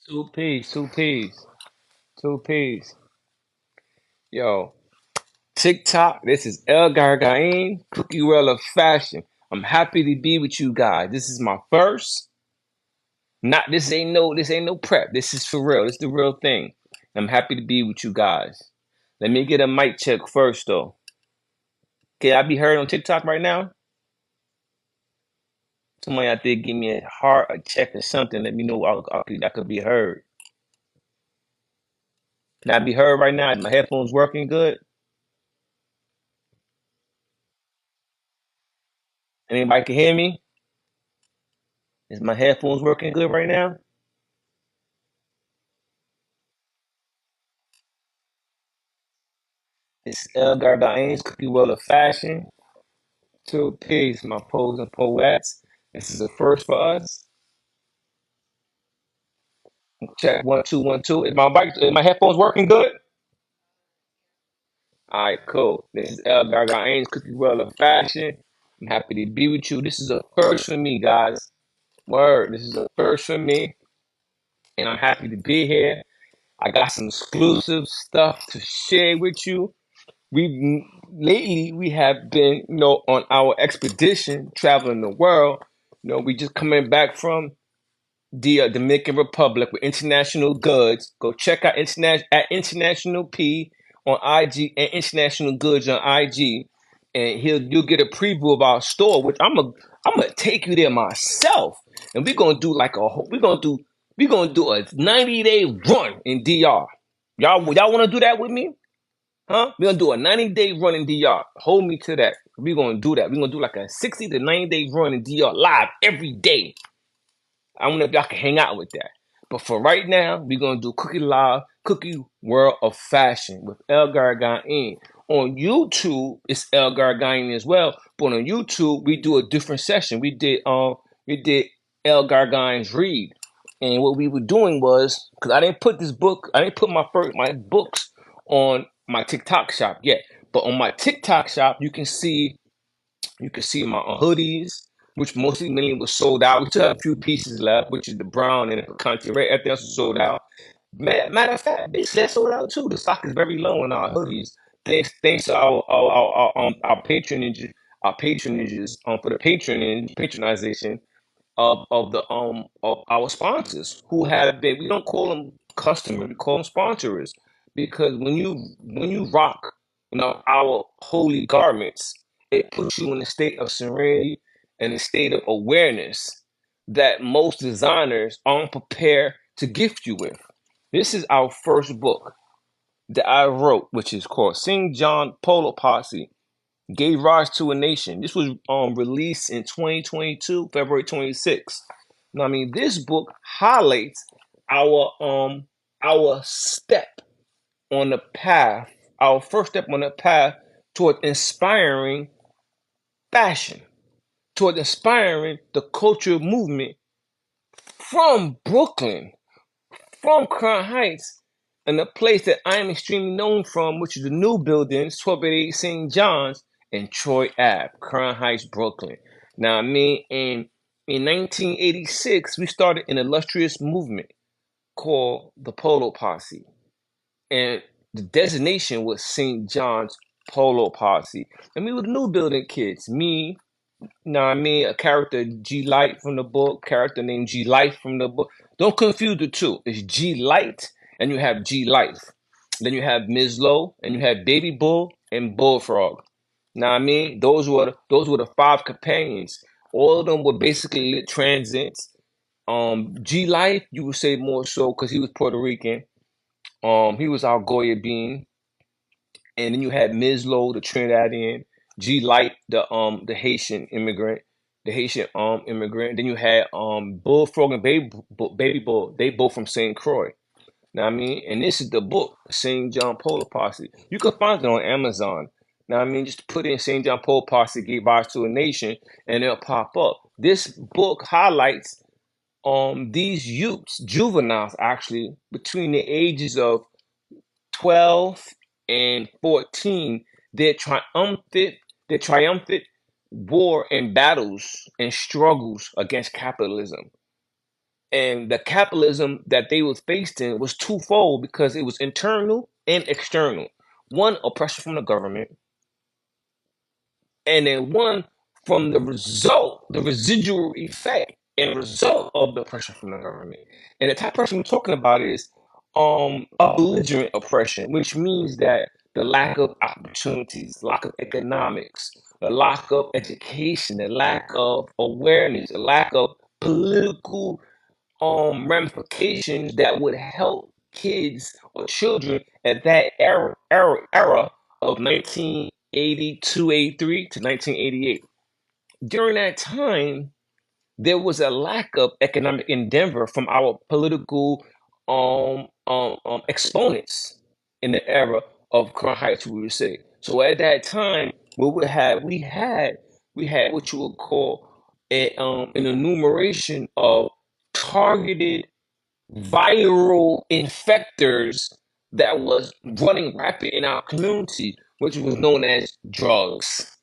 Two peas, two peas, two peas. Yo, TikTok, this is El Gargain, Cookie World of Fashion. I'm happy to be with you guys. This is my first. Not this ain't no prep. This is for real. This is the real thing. I'm happy to be with you guys. Let me get a mic check first though. Can I be heard on TikTok right now? Somebody out there give me a heart, a check or something. Let me know I could be heard. Can I be heard right now? Is my headphones working good? Anybody can hear me? Is my headphones working good right now? It's El Gargain's Cookie World of Fashion. Two pigs, my poes and poets. This is a first for us. Check 1 2 1 2. Is my headphones working good? All right, cool. This is El Gargain's Cookie World of Fashion. I'm happy to be with you. This is a first for me, guys. Word. This is a first for me, and I'm happy to be here. I got some exclusive stuff to share with you. We have been, on our expedition traveling the world. We just coming back from the Dominican Republic with international goods. Go check out International P on IG and International Goods on IG, and you'll get a preview of our store, which I'm gonna take you there myself, and we're gonna do a 90-day run in DR. Y'all want to do that with me? Huh? We're gonna do a 90-day run in DR. Hold me to that. We're gonna do that. We're gonna do like a 60 to 90-day run in DR live every day. I don't know if y'all can hang out with that. But for right now, we're gonna do Cookie Live, Cookie World of Fashion with El Gargain. On YouTube, it's El Gargain as well. But on YouTube, we do a different session. We did El Gargain's read. And what we were doing was, because I didn't put my books on my TikTok shop yet. But on my TikTok shop, you can see my hoodies, which mostly mainly was sold out. We still have a few pieces left, which is the brown and the Conti red. Everything else is sold out. Matter of fact, that's sold out too. The stock is very low in our hoodies. Thanks to our patronages for the patronization of our sponsors who have been. We don't call them customers, we call them sponsors, because when you rock, our holy garments, it puts you in a state of serenity and a state of awareness that most designers aren't prepared to gift you with. This is our first book that I wrote, which is called St. John Polo Posse Gave Rise to a Nation. This was released in 2022, February 26th. Now, I mean, this book highlights our step on the path, our first step on the path toward inspiring fashion, toward inspiring the cultural movement from Brooklyn, from Crown Heights, and a place that I am extremely known from, which is the new buildings, 1288 St. John's and Troy Ave, Crown Heights, Brooklyn. Now, I mean, in 1986, we started an illustrious movement called the Polo Posse, and the designation was St. John's Polo Posse. And we were the new building kids. Me, I mean, a character G Light from the book, character named G Life from the book. Don't confuse the two. It's G Light and you have G Life. Then you have Ms. Low and you have Baby Bull and Bullfrog. Now I mean, those were the five companions. All of them were basically lit transits. G Life, you would say more so because he was Puerto Rican. He was our Goya Bean, and then you had Ms. Low, the Trinidadian, G Light, the Haitian immigrant, Then you had Bullfrog and Baby Bull. They both from St. Croix. Now I mean, and this is the book, St. John Polo Posse. You can find it on Amazon. Now I mean, just put in St. John Polo Posse gave rise to a nation, and it'll pop up. This book highlights these youths, juveniles actually, between the ages of 12 and 14, their triumphant war and battles and struggles against capitalism. And the capitalism that they was faced in was twofold because it was internal and external. One, oppression from the government, and then one from the result, the residual effect and result of the oppression from the government. And the type of oppression we're talking about is a belligerent oppression, which means that the lack of opportunities, lack of economics, the lack of education, the lack of awareness, the lack of political ramifications that would help kids or children at that era of 1982, 83 to 1988. During that time, there was a lack of economic endeavor from our political exponents in the era of Crown Heights, we would say. So at that time, we had what you would call an enumeration of targeted viral infectors that was running rapid in our community, which was known as drugs.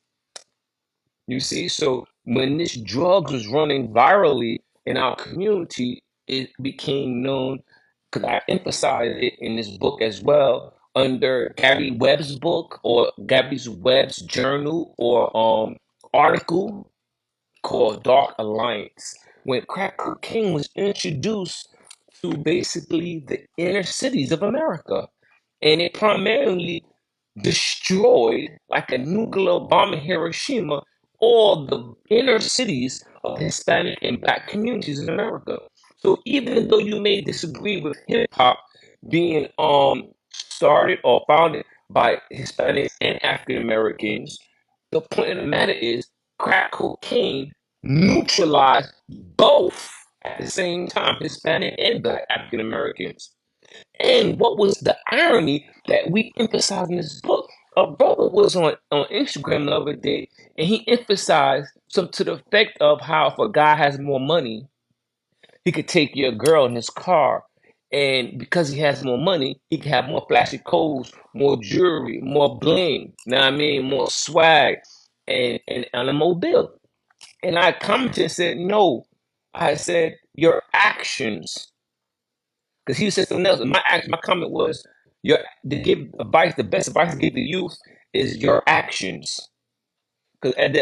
You see, so when this drugs was running virally in our community, it became known because I emphasize it in this book as well under Gary Webb's book or Gabby's Webb's journal or article called Dark Alliance. When crack cocaine was introduced to basically the inner cities of America, and it primarily destroyed, like a nuclear bomb in Hiroshima, all the inner cities of Hispanic and Black communities in America. So even though you may disagree with hip hop being started or founded by Hispanics and African Americans, the point of the matter is crack cocaine neutralized both at the same time, Hispanic and Black African Americans. And what was the irony that we emphasized in this book? A brother was on Instagram the other day, and he emphasized some to the effect of how if a guy has more money, he could take your girl in his car. And because he has more money, he can have more flashy clothes, more jewelry, more bling, you know what I mean, more swag, and a mobile. And I commented and said, no. I said, your actions, because he said something else. And my comment was, your to give advice, the best advice to give the youth is your actions. Because as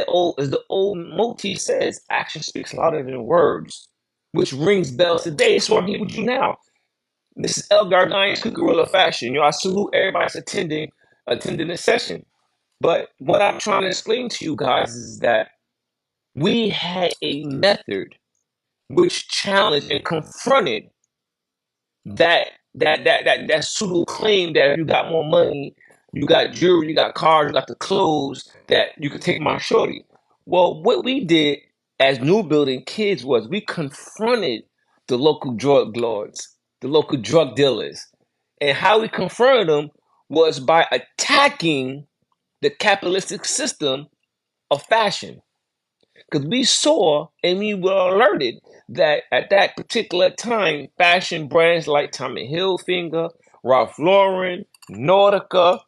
the old motif says, action speaks louder than words, which rings bells today. So I'm here with you now. This is El Gargani Cucurilla Fashion. I salute everybody that's attending this session. But what I'm trying to explain to you guys is that we had a method which challenged and confronted that pseudo claim that if you got more money, you got jewelry, you got cars, you got the clothes, that you could take my shorty. Well, what we did as new building kids was we confronted the local drug lords, the local drug dealers. And how we confronted them was by attacking the capitalistic system of fashion. Because we saw and we were alerted that at that particular time, fashion brands like Tommy Hilfiger, Ralph Lauren, Nautica,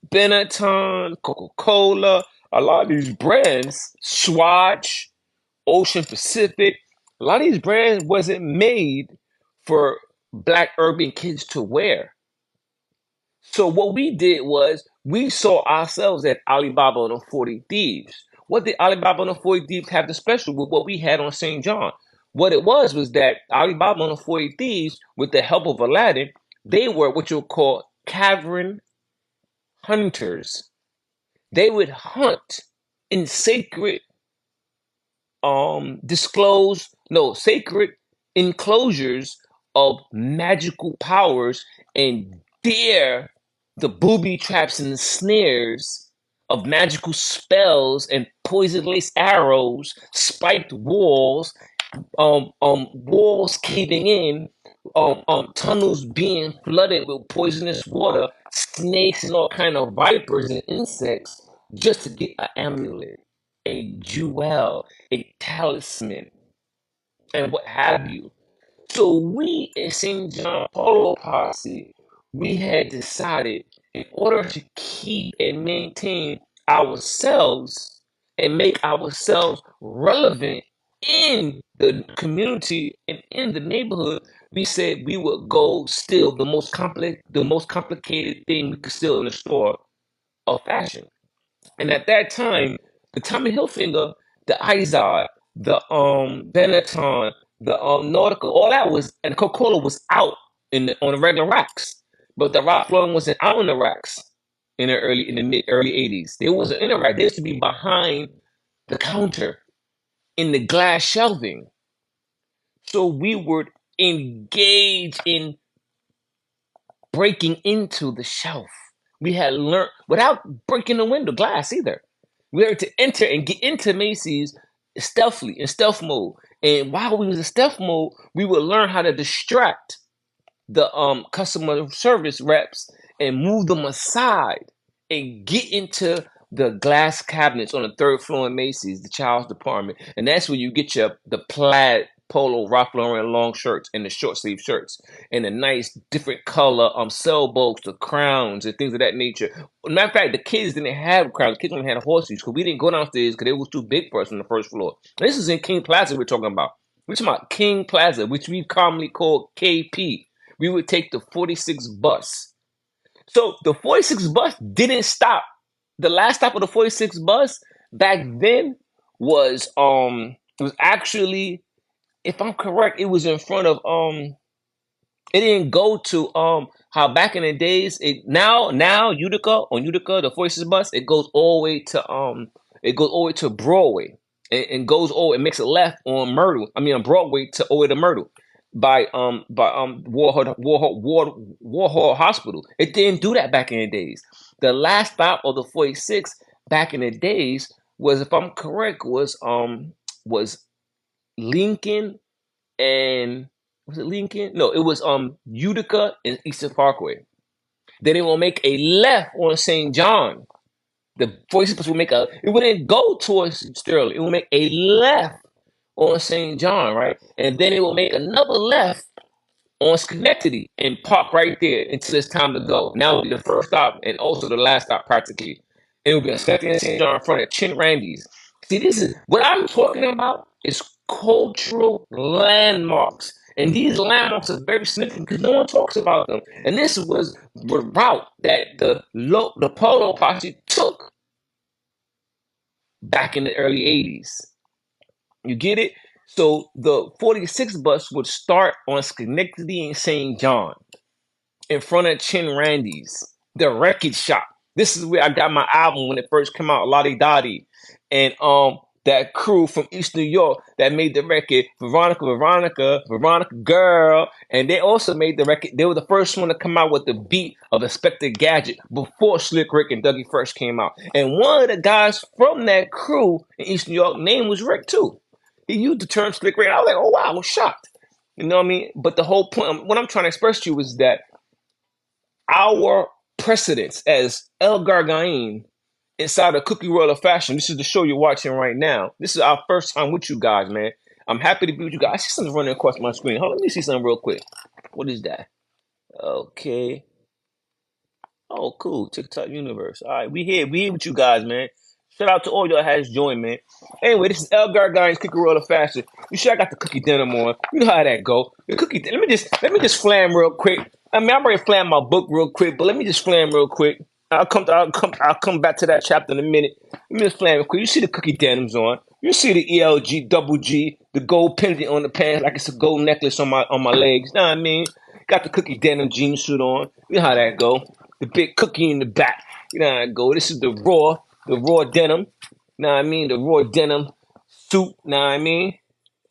Benetton, Coca-Cola, a lot of these brands, Swatch, Ocean Pacific, a lot of these brands wasn't made for Black urban kids to wear. So what we did was we saw ourselves as Alibaba and the 40 Thieves. What did Alibaba and the 40 Thieves have the special with what we had on St. John? What it was that Alibaba and the 40 Thieves, with the help of Aladdin, they were what you'll call cavern hunters. They would hunt in sacred enclosures of magical powers and dare the booby traps and snares of magical spells and poison lace arrows, spiked walls, walls caving in, tunnels being flooded with poisonous water, snakes and all kind of vipers and insects, just to get an amulet, a jewel, a talisman, and what have you. So we in St. John Polo Posse, we had decided in order to keep and maintain ourselves and make ourselves relevant in the community and in the neighborhood, we said we would go steal the most complicated thing we could steal in the store of fashion. And at that time, the Tommy Hilfiger, the Izod, the Benetton, the Nautica, all that was, and Coca-Cola was out on the regular racks, but the Ralph Lauren wasn't out on the racks in the mid early '80s. They wasn't in the rack. They used to be behind the counter in the glass shelving. So we would engage in breaking into the shelf. We had learned without breaking the window glass either. We learned to enter and get into Macy's stealthily in stealth mode. And while we was in stealth mode, we would learn how to distract the customer service reps and move them aside and get into the glass cabinets on the third floor in Macy's, the child's department. And that's where you get the plaid polo Ralph Lauren long shirts and the short sleeve shirts and the nice different color sailboats, the crowns and things of that nature. Matter of fact, the kids didn't have crowns. The kids only had horseshoes because we didn't go downstairs because it was too big for us on the first floor. This is in King Plaza we're talking about. We're talking about King Plaza, which we commonly call KP. We would take the 46 bus. So the 46 bus didn't stop. The last stop of the 46 bus back then was actually, if I'm correct, it was in front of it didn't go to how back in the days now Utica the 46 bus it goes all the way to Broadway and goes over and makes a left on Myrtle. I mean on Broadway to over to Myrtle by Warhol Hospital. It didn't do that back in the days. The last stop of the 46 back in the days was, if I'm correct, was Lincoln and was it Lincoln? No, it was Utica and Eastern Parkway. Then it will make a left on St. John. The 46 will it wouldn't go towards Sterling. It will make a left on St. John, right? And then it will make another left on Schenectady and park right there until it's time to go. Now it'll be the first stop and also the last stop practically. It will be a Schenectady and St. John in front of Chin Randy's. See, this is what I'm talking about is cultural landmarks. And these landmarks are very significant because no one talks about them. And this was the route that the Polo Posse took back in the early 80s. You get it? So the 46 bus would start on Schenectady and St. John in front of Chin Randy's, the record shop. This is where I got my album when it first came out, Lottie Dottie. And that crew from East New York that made the record, Veronica Girl. And they also made the record. They were the first one to come out with the beat of Inspector Gadget before Slick Rick and Dougie Fresh came out. And one of the guys from that crew in East New York, name was Rick too. He used the term Slick Rick. I was like, oh wow, I was shocked. You know what I mean? But the whole point, what I'm trying to express to you is that our precedence as El Gargain inside the Kookie World of Fashion. This is the show you're watching right now. This is our first time with you guys, man. I'm happy to be with you guys. I see something running across my screen. Hold on, let me see something real quick. What is that? Okay. Oh, cool. TikTok universe. All right, we here with you guys, man. Shout out to all y'all has joined, man. Anyway, this is El Gargain's Cookie World of Fashion. You sure I got the cookie denim on? You know how that go. The cookie. Let me just flam real quick. I mean, I'm ready to flam my book real quick, but let me just flam real quick. I'll come back to that chapter in a minute. Let me just flam real quick. You see the cookie denims on. You see the ELG double G, the gold pendant on the pants like it's a gold necklace on my legs. You know what I mean? Got the cookie denim jean suit on. You know how that go. The big cookie in the back. You know how that go. This is the raw denim. You know what I mean? The raw denim suit. You know what I mean?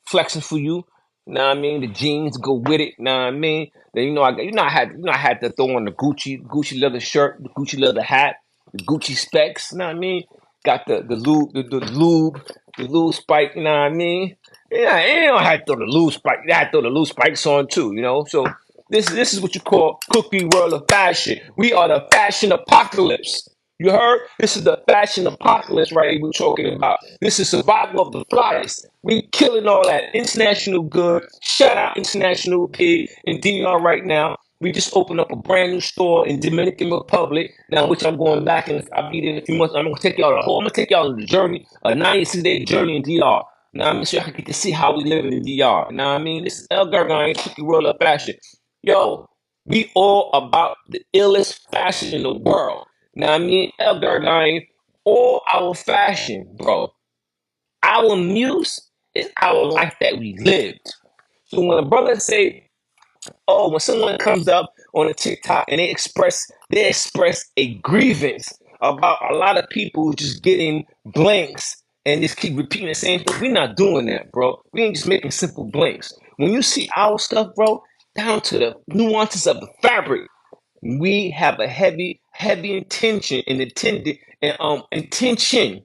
Flexing for you. You know what I mean? The jeans go with it. You know what I mean? Then I had to throw on the Gucci leather shirt, the Gucci leather hat, the Gucci specs. You know what I mean? Got the lube spike. You know what I mean? Yeah, you don't have to throw the lube spike. You have to throw the lube spikes on too. You know, so this is what you call Cookie World of Fashion. We are the fashion apocalypse. You heard? This is the fashion apocalypse right here we're talking about. This is survival of the flyest. We killing all that international good. Shout out International Pig in DR right now. We just opened up a brand new store in Dominican Republic. Now, which I'm going back and I'll be there in a few months. I'm gonna take y'all on the journey, a 96-day journey in DR. Now I mean, so y'all can get to see how we live in the DR. Now I mean, this is El Gargan, Cookie World of Fashion. Yo, we all about the illest fashion in the world. Now I mean, El Gargan, all our fashion, bro. Our muse is our life that we lived. So when a brother say, oh, when someone comes up on a TikTok and they express a grievance about a lot of people just getting blanks and just keep repeating the same thing. We're not doing that, bro. We ain't just making simple blanks. When you see our stuff, bro, down to the nuances of the fabric, we have a heavy intention and intended and intention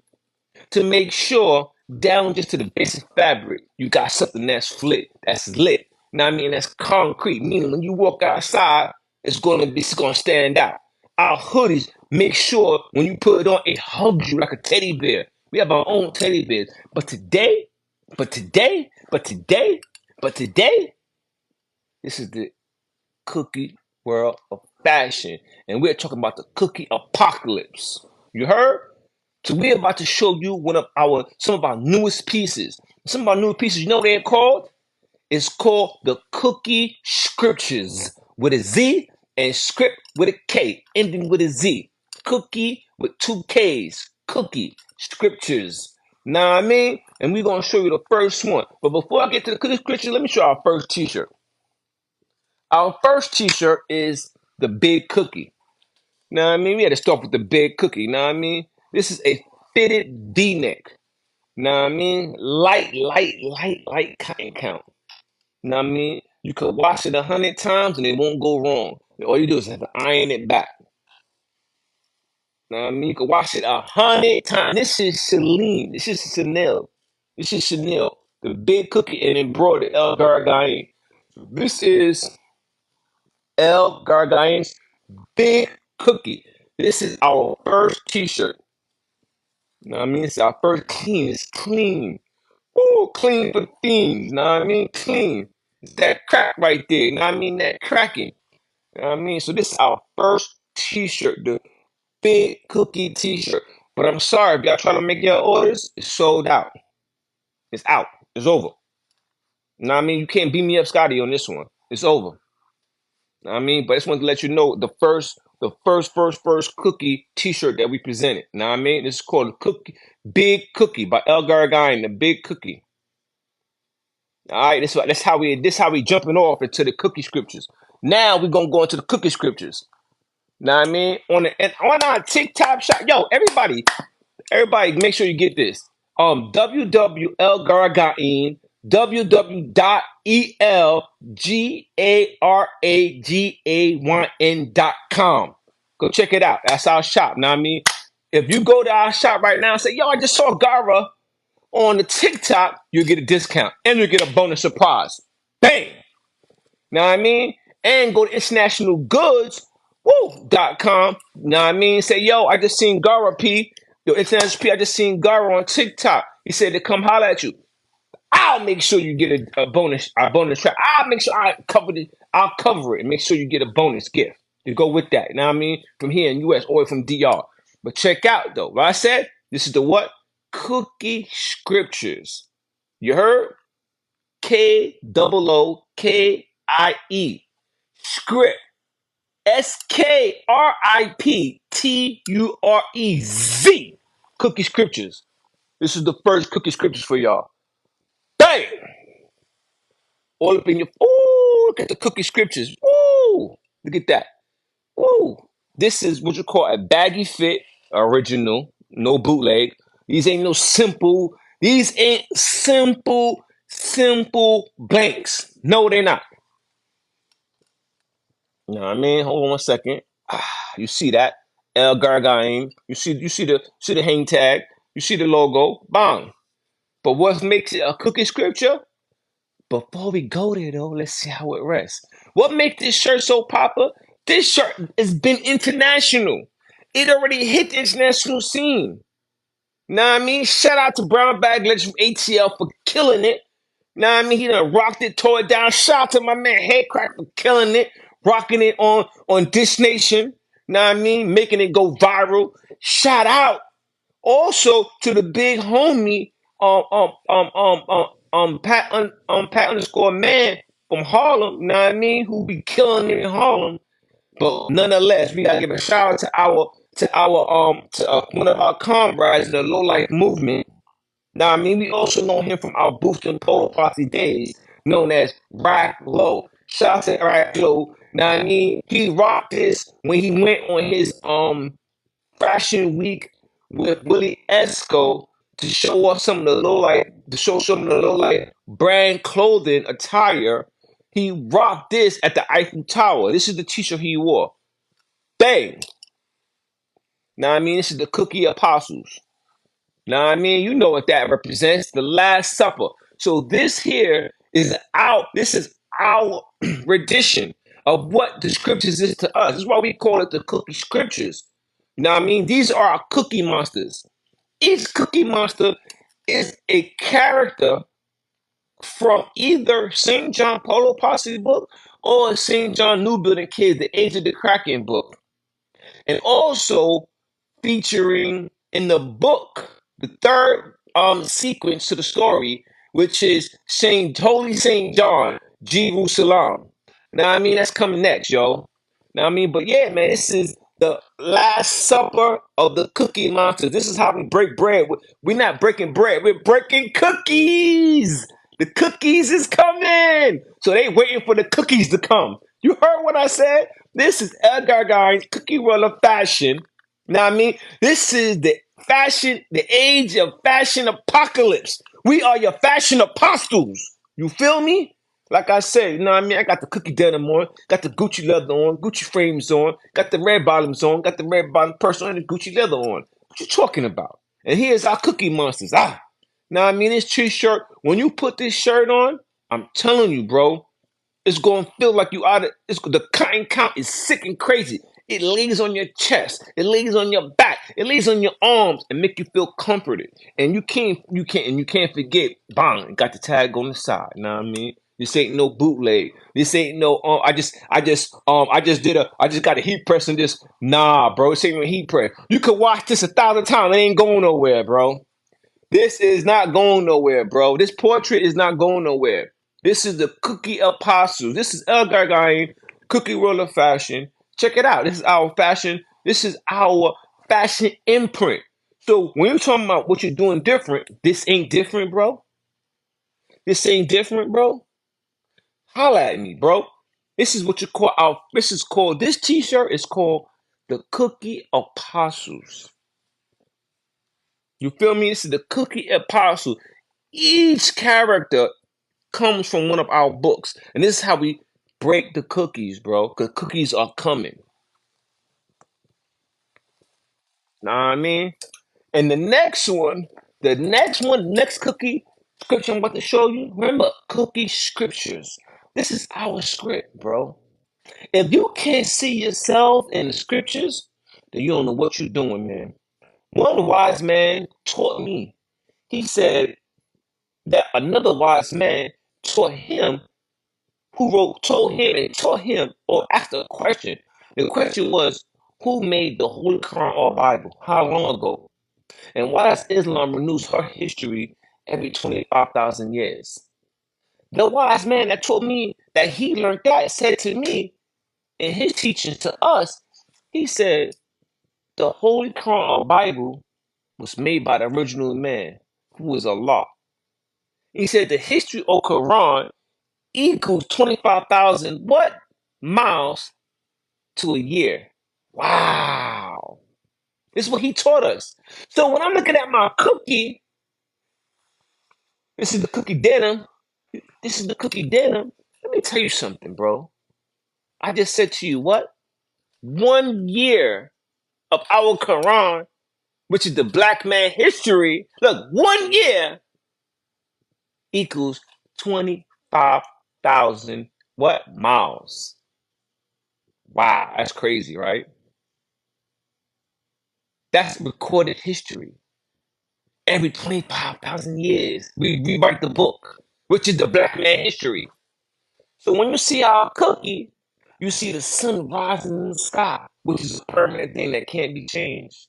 to make sure down just to the basic fabric, you got something that's flit, that's lit. Now I mean that's concrete. Meaning when you walk outside, it's gonna stand out. Our hoodies make sure when you put it on, it hugs you like a teddy bear. We have our own teddy bears. But today, this is the cookie world of fashion. And we're talking about the cookie apocalypse. You heard? So we're about to show you some of our newest pieces. Some of our new pieces, you know what they're called? It's called the Cookie Scriptures with a Z and script with a K, ending with a Z. Cookie with two Ks. Cookie Scriptures. Know what I mean? And we're gonna show you the first one. But before I get to the Cookie Scriptures, let me show our first t-shirt. Our first t-shirt is the Big Cookie. Know what I mean? We had to start with the Big Cookie. Know what I mean? This is a fitted V-neck. Know what I mean? Light cotton count. Know what I mean? You could wash it 100 times and it won't go wrong. All you do is have to iron it back. Know what I mean? You could wash it 100 times. This is Celine. This is Chanel. This is Chanel. The Big Cookie and embroidered El Gargain. This is El Gargain's Big Cookie. This is our first t-shirt. Know what I mean? It's our first clean. It's clean. Ooh, clean for things. Know what I mean? Clean. It's that crack right there. Know what I mean? That cracking. Know what I mean? So this is our first t-shirt, the Big Cookie t-shirt. But I'm sorry, if y'all trying to make your orders, it's sold out. It's out. It's over. Know what I mean? You can't beat me up, Scotty, on this one. It's over. Know what I mean? But I just wanted to let you know the first cookie t-shirt that we presented. Know what I mean? This is called the Cookie Big Cookie by El Gargain, the Big Cookie. All right, that's how we jumping off into the cookie scriptures. Now we're gonna go into the cookie scriptures. Know what I mean? On our TikTok shop, yo, everybody, make sure you get this. www Gargain, www.elgaragayn.com. Go check it out. That's our shop. Know what I mean? If you go to our shop right now and say, yo, I just saw Gara on the TikTok, you'll get a discount and you'll get a bonus surprise. Bang! Know what I mean? And go to internationalgoods.com. Know what I mean? Say, yo, I just seen Gara P. Yo, International P, I just seen Gara on TikTok. He said to come holler at you. I'll make sure you get a bonus track. I'll make sure I'll cover it and make sure you get a bonus gift to go with that. You know what I mean? From here in US or from DR. But check out though. What I said, this is the what? Cookie Scriptures. You heard? KOOKIE. Script. SKRIPTUREZ. Cookie Scriptures. This is the first Cookie Scriptures for y'all. Bang! All up in your. Ooh, look at the Cookie Scriptures. Ooh, look at that. Ooh, this is what you call a baggy fit original, no bootleg. These ain't simple blanks. No, they're not. You know what I mean? Hold on 1 second. You see that? El Gargain. You see the hang tag. You see the logo. Bang. But what makes it a cookie scripture? Before we go there though, let's see how it rests. What makes this shirt so popular? This shirt has been international. It already hit the international scene. Know what I mean? Shout out to Brown Bag Legend from ATL for killing it. Know what I mean? He done rocked it, tore it down. Shout out to my man Headcrack for killing it, rocking it on Dish Nation. Know what I mean? Making it go viral. Shout out also to the big homie Pat underscore man from Harlem, you know what I mean, who be killing it in Harlem. But nonetheless, we gotta give a shout out to one of our comrades in the low life movement. Now, I mean, we also know him from our Boost and Polo Posse days, known as Rack Low. Shout out to Rack Low. Now, I mean, he rocked this when he went on his Fashion Week with Willie Esco to show off some of the low light brand clothing attire. He rocked this at the Eiffel Tower. This is the t-shirt he wore. Bang! Now I mean, this is the Cookie Apostles. Now I mean, you know what that represents, the Last Supper. So this is our rendition of what the scriptures is to us. This is why we call it the Cookie Scriptures. Now I mean, these are our Cookie Monsters. Each Cookie Monster is a character from either St. John Polo Posse book or St. John New Building Kids, the Age of the Kraken book. And also featuring in the book, the third sequence to the story, which is Holy Saint John, Jerusalem. Now I mean that's coming next, yo. Now I mean, but yeah, man, this is the last supper of the Cookie Monster. This is how we break bread. We're not breaking bread, we're breaking cookies. The cookies is coming. So they waiting for the cookies to come. You heard what I said? This is Edgar Guy's Cookie World of Fashion. Now I mean, this is the age of fashion apocalypse. We are your fashion apostles. You feel me? Like I said, you know what I mean? I got the cookie denim on, got the Gucci leather on, Gucci frames on, got the red bottoms on, got the red bottom purse on, and the Gucci leather on. What you talking about? And here's our cookie monsters. Now I mean, this t-shirt, when you put this shirt on, I'm telling you, bro, it's going to feel like you out of the cotton count is sick and crazy. It lays on your chest, it lays on your back, it lays on your arms and make you feel comforted. And you can't forget, bang, got the tag on the side. You know what I mean? This ain't no bootleg. This ain't no I just got a heat press and this. Nah, bro, this ain't no heat press. You could watch this 1,000 times. It ain't going nowhere, bro. This is not going nowhere, bro. This portrait is not going nowhere. This is the Cookie Apostles. This is El Gargain, Cookie World of Fashion. Check it out. This is our fashion. This is our fashion imprint. So when you're talking about what you're doing different, this ain't different, bro. This ain't different, bro. Holla at me, bro. This is what you call our. This T-shirt is called the Cookie Apostles. You feel me? This is the Cookie Apostle. Each character comes from one of our books. And this is how we break the cookies, bro. Because cookies are coming. Know what I mean? And next cookie scripture I'm about to show you. Remember, cookie scriptures. This is our script, bro. If you can't see yourself in the scriptures, then you don't know what you're doing, man. One wise man taught me. He said that another wise man taught him told him or asked a question. The question was, who made the Holy Quran or Bible? How long ago? And why does Islam renews her history every 25,000 years? The wise man that told me that he learned that said to me in his teaching to us, he said, the Holy Quran or Bible was made by the original man, who is Allah. He said the history of Quran equals 25,000 what? Miles to a year. Wow. This is what he taught us. So when I'm looking at my cookie, this is the cookie denim. This is the cookie denim. Let me tell you something, bro. I just said to you, what? 1 year of our Quran, which is the black man history. Look, 1 year equals 25,000 what? Miles. Wow, that's crazy, right? That's recorded history. Every 25,000 years, we rewrite the book, which is the black man history. So when you see our cookie, you see the sun rising in the sky, which is a permanent thing that can't be changed.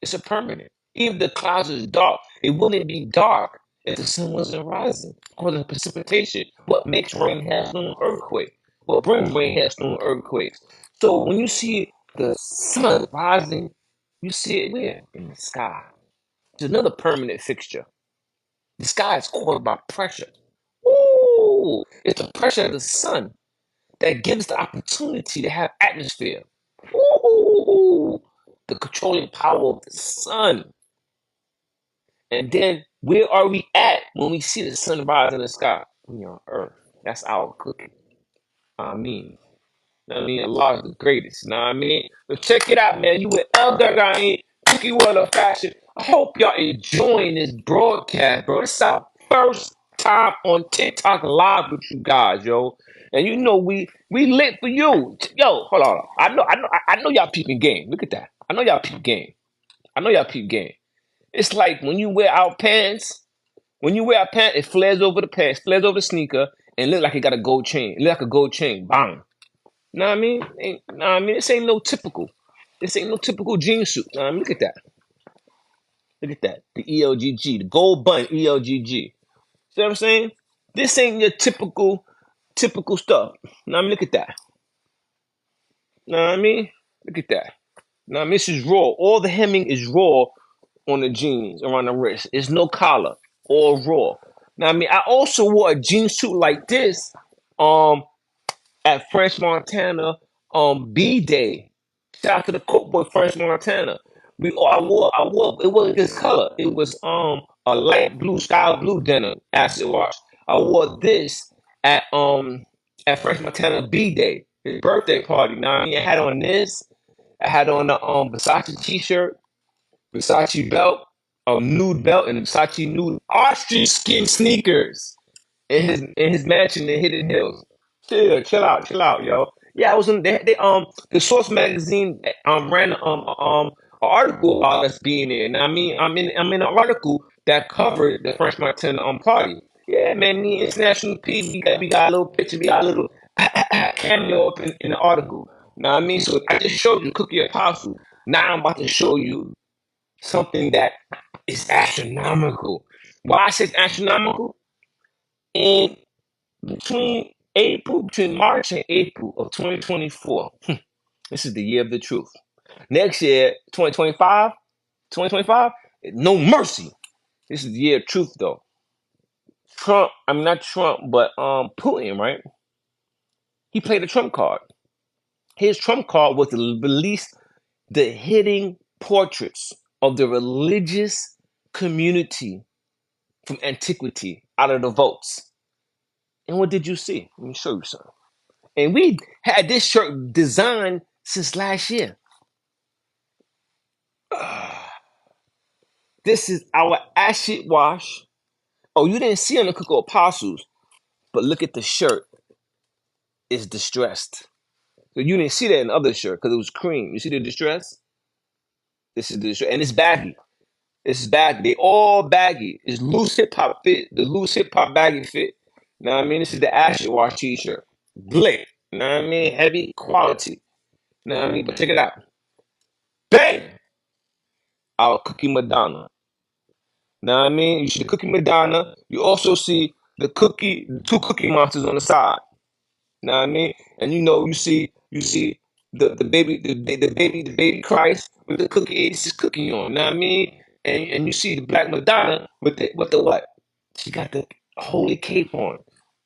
It's a permanent. Even the clouds is dark. It wouldn't be dark if the sun wasn't rising. Because of precipitation. What makes rain hailstorm earthquake? What brings rain hailstorm earthquakes? So when you see the sun rising, you see it where? In the sky. It's another permanent fixture. The sky is caused by pressure. Ooh, it's the pressure of the sun that gives the opportunity to have atmosphere. Ooh, the controlling power of the sun. And then where are we at when we see the sun rise in the sky? We on Earth. That's our cookie. I mean, Allah is the greatest. You know what I mean? But check it out, man. You with El Gargani, Cookie World of Fashion. I hope y'all enjoying this broadcast, bro. This is our first time on TikTok live with you guys, yo. And you know we lit for you. Yo, hold on. I know y'all peeping game. Look at that. I know y'all peep game. I know y'all peep game. It's like when you wear out pants. When you wear a pant, it flares over the pants, flares over the sneaker, and look like it got a gold chain. It look like a gold chain. Bang. Know what I mean? This ain't no typical. This ain't no typical jean suit. Know what I mean? Look at that. Look at that. The ELGG, the gold bun ELGG. See what I'm saying? This ain't your typical stuff. Know what I mean? Look at that. Know what I mean? Look at that. Know what I mean? This is raw. All the hemming is raw on the jeans around the wrist. There's no collar. All raw. Now I mean, I also wore a jean suit like this um at French Montana B Day. Shout out to the Coke Boy French Montana. I wore it wasn't this color. It was a light blue, sky blue denim acid wash. I wore this at at French Montana B Day, his birthday party. Now I mean I had on this, I had on the Versace t-shirt, Versace belt, a nude belt, and Versace nude ostrich skin sneakers in his mansion in Hidden Hills. Chill out, yo. Yeah, I was in the Source magazine ran an article about us being there. And I mean I'm in an article that covered the French Montana party. Yeah, man, me International P, we got a little picture, we got a little cameo up in the article. Now I mean, so I just showed you Cookie Apostle. Now I'm about to show you something that is astronomical. Why I say it's astronomical? In between March and April of 2024, this is the year of the truth. Next year, 2025, no mercy. This is the year of truth, though. Trump, I mean not Trump, but Putin, right? He played a Trump card. His Trump card was to release the hidden portraits of the religious community from antiquity out of the votes. And what did you see? Let me show you something. And we had this shirt designed since last year. This is our acid wash. Oh, you didn't see on the Cocoa Apostles, but look at the shirt. It's distressed. So you didn't see that in the other shirt because it was cream. You see the distress? This is the distress. And it's baggy. It's baggy. They all baggy. It's loose hip hop fit. The loose hip hop baggy fit. You know what I mean? This is the acid wash t-shirt. Blick. You know what I mean? Heavy quality. You know what I mean? But check it out. Bang! Our Cookie Madonna. Now what I mean, you see the Cookie Madonna. You also see the two Cookie Monsters on the side. Know what I mean? And you see the baby Christ with the cookie 86 cookie on. Know what I mean? And you see the Black Madonna with the what? She got the holy cape on.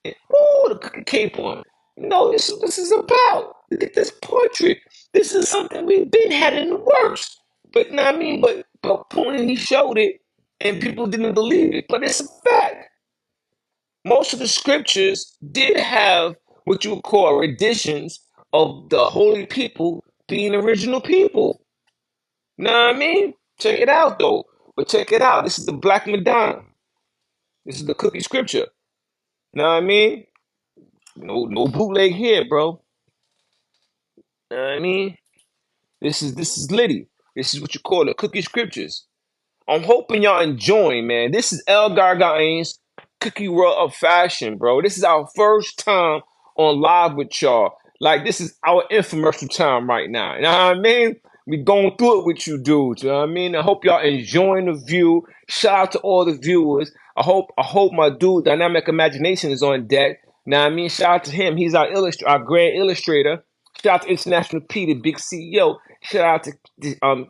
The cookie cape on. No, this is about. Look at this portrait. This is something we've been had in the works. But know what I mean, but when he showed it and people didn't believe it. But it's a fact. Most of the scriptures did have what you would call renditions of the holy people being original people. Know what I mean? Check it out though. But check it out. This is the Black Madonna. This is the cookie scripture. Know what I mean? No bootleg here, bro. Know what I mean? This is litty. This is what you call the cookie scriptures. I'm hoping y'all enjoying, man. This is El Gargain's Cookie World of Fashion, bro. This is our first time on live with y'all. Like, this is our infomercial time right now. You know what I mean? We going through it with you dudes. You know what I mean? I hope y'all enjoying the view. Shout out to all the viewers. I hope my dude Dynamic Imagination is on deck. Now I mean, shout out to him. He's our grand illustrator. Shout out to International P, the big CEO. Shout out to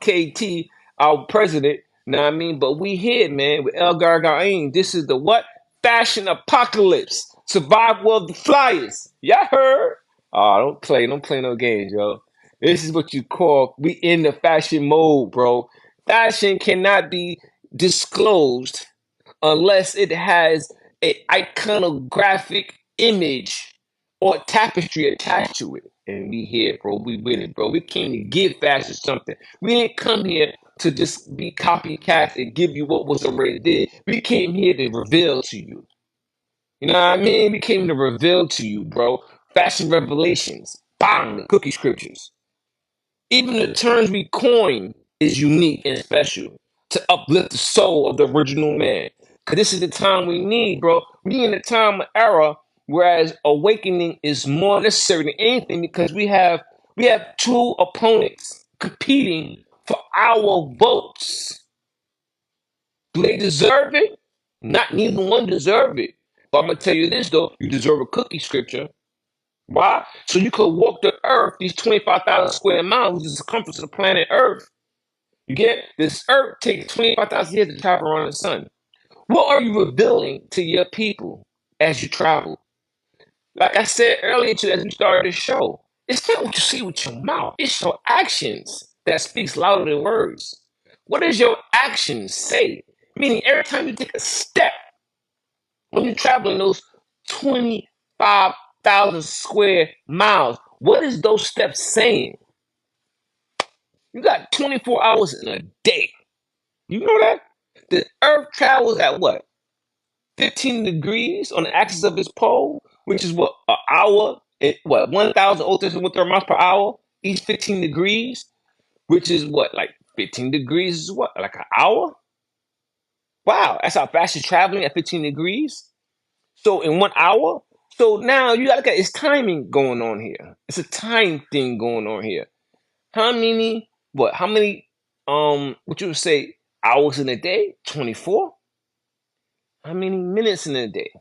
KT, our president. Know what I mean? But we here, man, with El Gargain. This is the what? Fashion apocalypse. Survival of the flyers. Y'all heard? Oh, don't play no games, yo. This is what you call we in the fashion mode, bro. Fashion cannot be disclosed unless it has a iconographic image or tapestry attached to it. And we here, bro. We with it, bro. We came to give fashion something. We didn't come here to just be copycats and give you what was already there. We came here to reveal to you. You know what I mean? We came to reveal to you, bro. Fashion revelations. Bang! The cookie scriptures. Even the terms we coin is unique and special to uplift the soul of the original man. Because this is the time we need, bro. We in a time of era, whereas awakening is more necessary than anything because we have two opponents competing for our votes. Do they deserve it? Not neither one deserve it. But I'm gonna tell you this though, you deserve a cookie scripture. Why? So you could walk the earth, these 25,000 square miles, which is the circumference of the planet Earth. You get this earth takes 25,000 years to travel around the sun. What are you revealing to your people as you travel? Like I said earlier as we started the show, it's not what you see with your mouth, it's your actions that speaks louder than words. What does your actions say? Meaning every time you take a step, when you're traveling those 25,000 square miles, what is those steps saying? You got 24 hours in a day. You know that? The Earth travels at what? 15 degrees on the axis of its pole, which is what, an hour, 1,000 miles per hour, each 15 degrees, which is what, like 15 degrees is what, like an hour? Wow, that's how fast you're traveling at 15 degrees. So in 1 hour, so now you gotta look at it's timing going on here. It's a time thing going on here. How many what you would say hours in a day? 24? How many minutes in a day?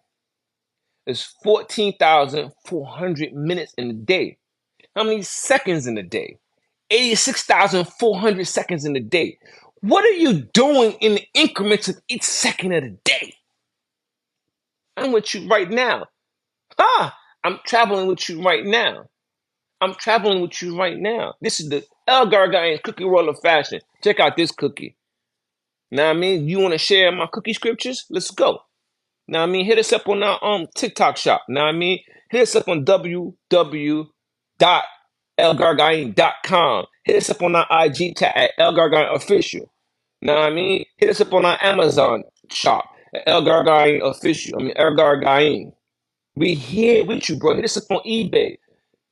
It's 14,400 minutes in a day. How many seconds in a day? 86,400 seconds in a day. What are you doing in the increments of each second of the day? I'm with you right now. I'm traveling with you right now. I'm traveling with you right now. This is the El Gargain cookie roll of fashion. Check out this cookie. Now I mean, you want to share my cookie scriptures? Let's go. Now I mean, hit us up on our TikTok shop. Now I mean, hit us up on www.elgargain.com. Hit us up on our IG tag at El Gargain Official. Now I mean, hit us up on our Amazon shop at El Gargain Official. El Gargain. We here with you, bro. Hit us up on eBay.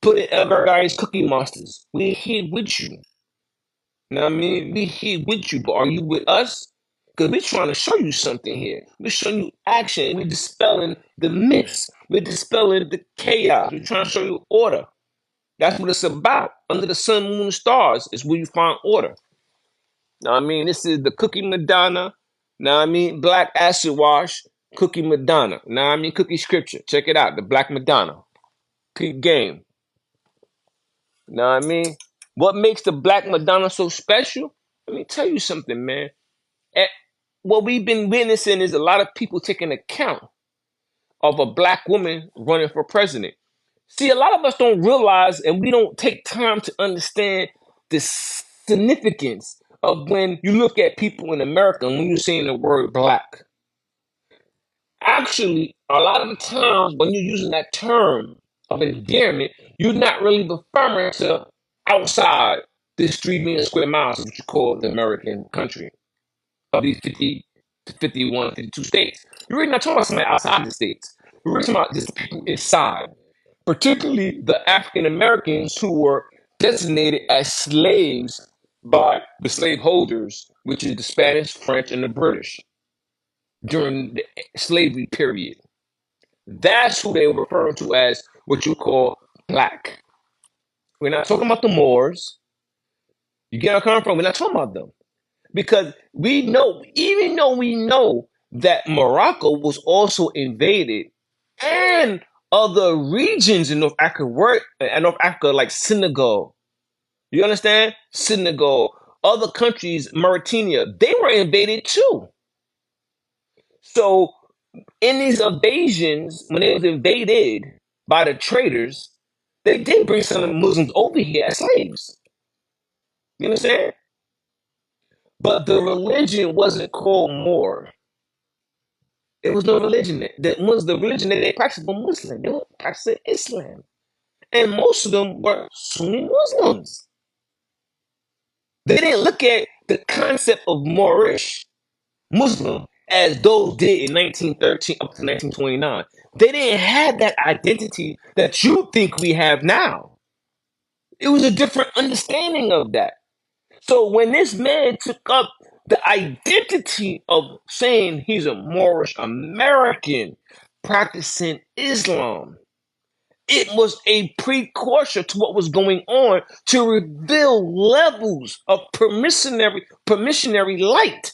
Put in El Gargain's Cookie Monsters. We here with you. Now I mean, we here with you, but are you with us? Because we're trying to show you something here. We're showing you action. We're dispelling the myths. We're dispelling the chaos. We're trying to show you order. That's what it's about. Under the sun, moon, and stars is where you find order. Now I mean, this is the Cookie Madonna. Now I mean, Black Acid Wash, Cookie Madonna. Now I mean, Cookie Scripture. Check it out, the Black Madonna. Peak game. Now I mean, what makes the Black Madonna so special? Let me tell you something, man. What we've been witnessing is a lot of people taking account of a black woman running for president. See, a lot of us don't realize and we don't take time to understand the significance of when you look at people in America and when you're saying the word black. Actually, a lot of the times when you're using that term of endearment, you're not really referring to outside this 3 million square miles, which you call the American country, of these 50 to 51, 52 states. You're really not talking about somebody outside the states. You're really talking about just the people inside, particularly the African Americans who were designated as slaves by the slaveholders, which is the Spanish, French, and the British during the slavery period. That's who they were referring to as what you call black. We're not talking about the Moors. You get where I'm coming from? We're not talking about them because we know, even though we know that Morocco was also invaded and other regions in North Africa were, and North Africa like Senegal. You understand? Senegal, other countries, Mauritania, they were invaded too. So in these invasions, when they was invaded by the traders, they did bring some of the Muslims over here as slaves. You understand? But the religion wasn't called Moor. It was no religion. That was the religion that they practiced was Muslim. They were practicing Islam. And most of them were Sunni Muslims. They didn't look at the concept of Moorish Muslim as those did in 1913 up to 1929. They didn't have that identity that you think we have now. It was a different understanding of that. So when this man took up the identity of saying he's a Moorish American practicing Islam, it was a precursor to what was going on to reveal levels of permissionary light,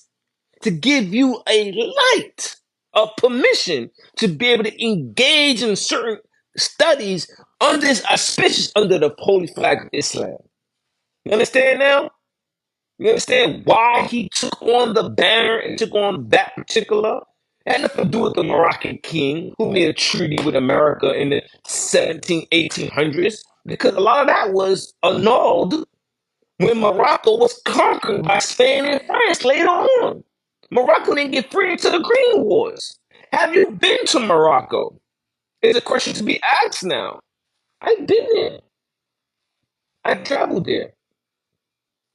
to give you a light of permission to be able to engage in certain studies under this auspicious under the holy flag of Islam. You understand now? You understand why he took on the banner and took on that particular? It had nothing to do with the Moroccan king who made a treaty with America in the 1800s, because a lot of that was annulled when Morocco was conquered by Spain and France later on. Morocco didn't get free until the Green Wars. Have you been to Morocco? It's a question to be asked now. I've been there. I traveled there.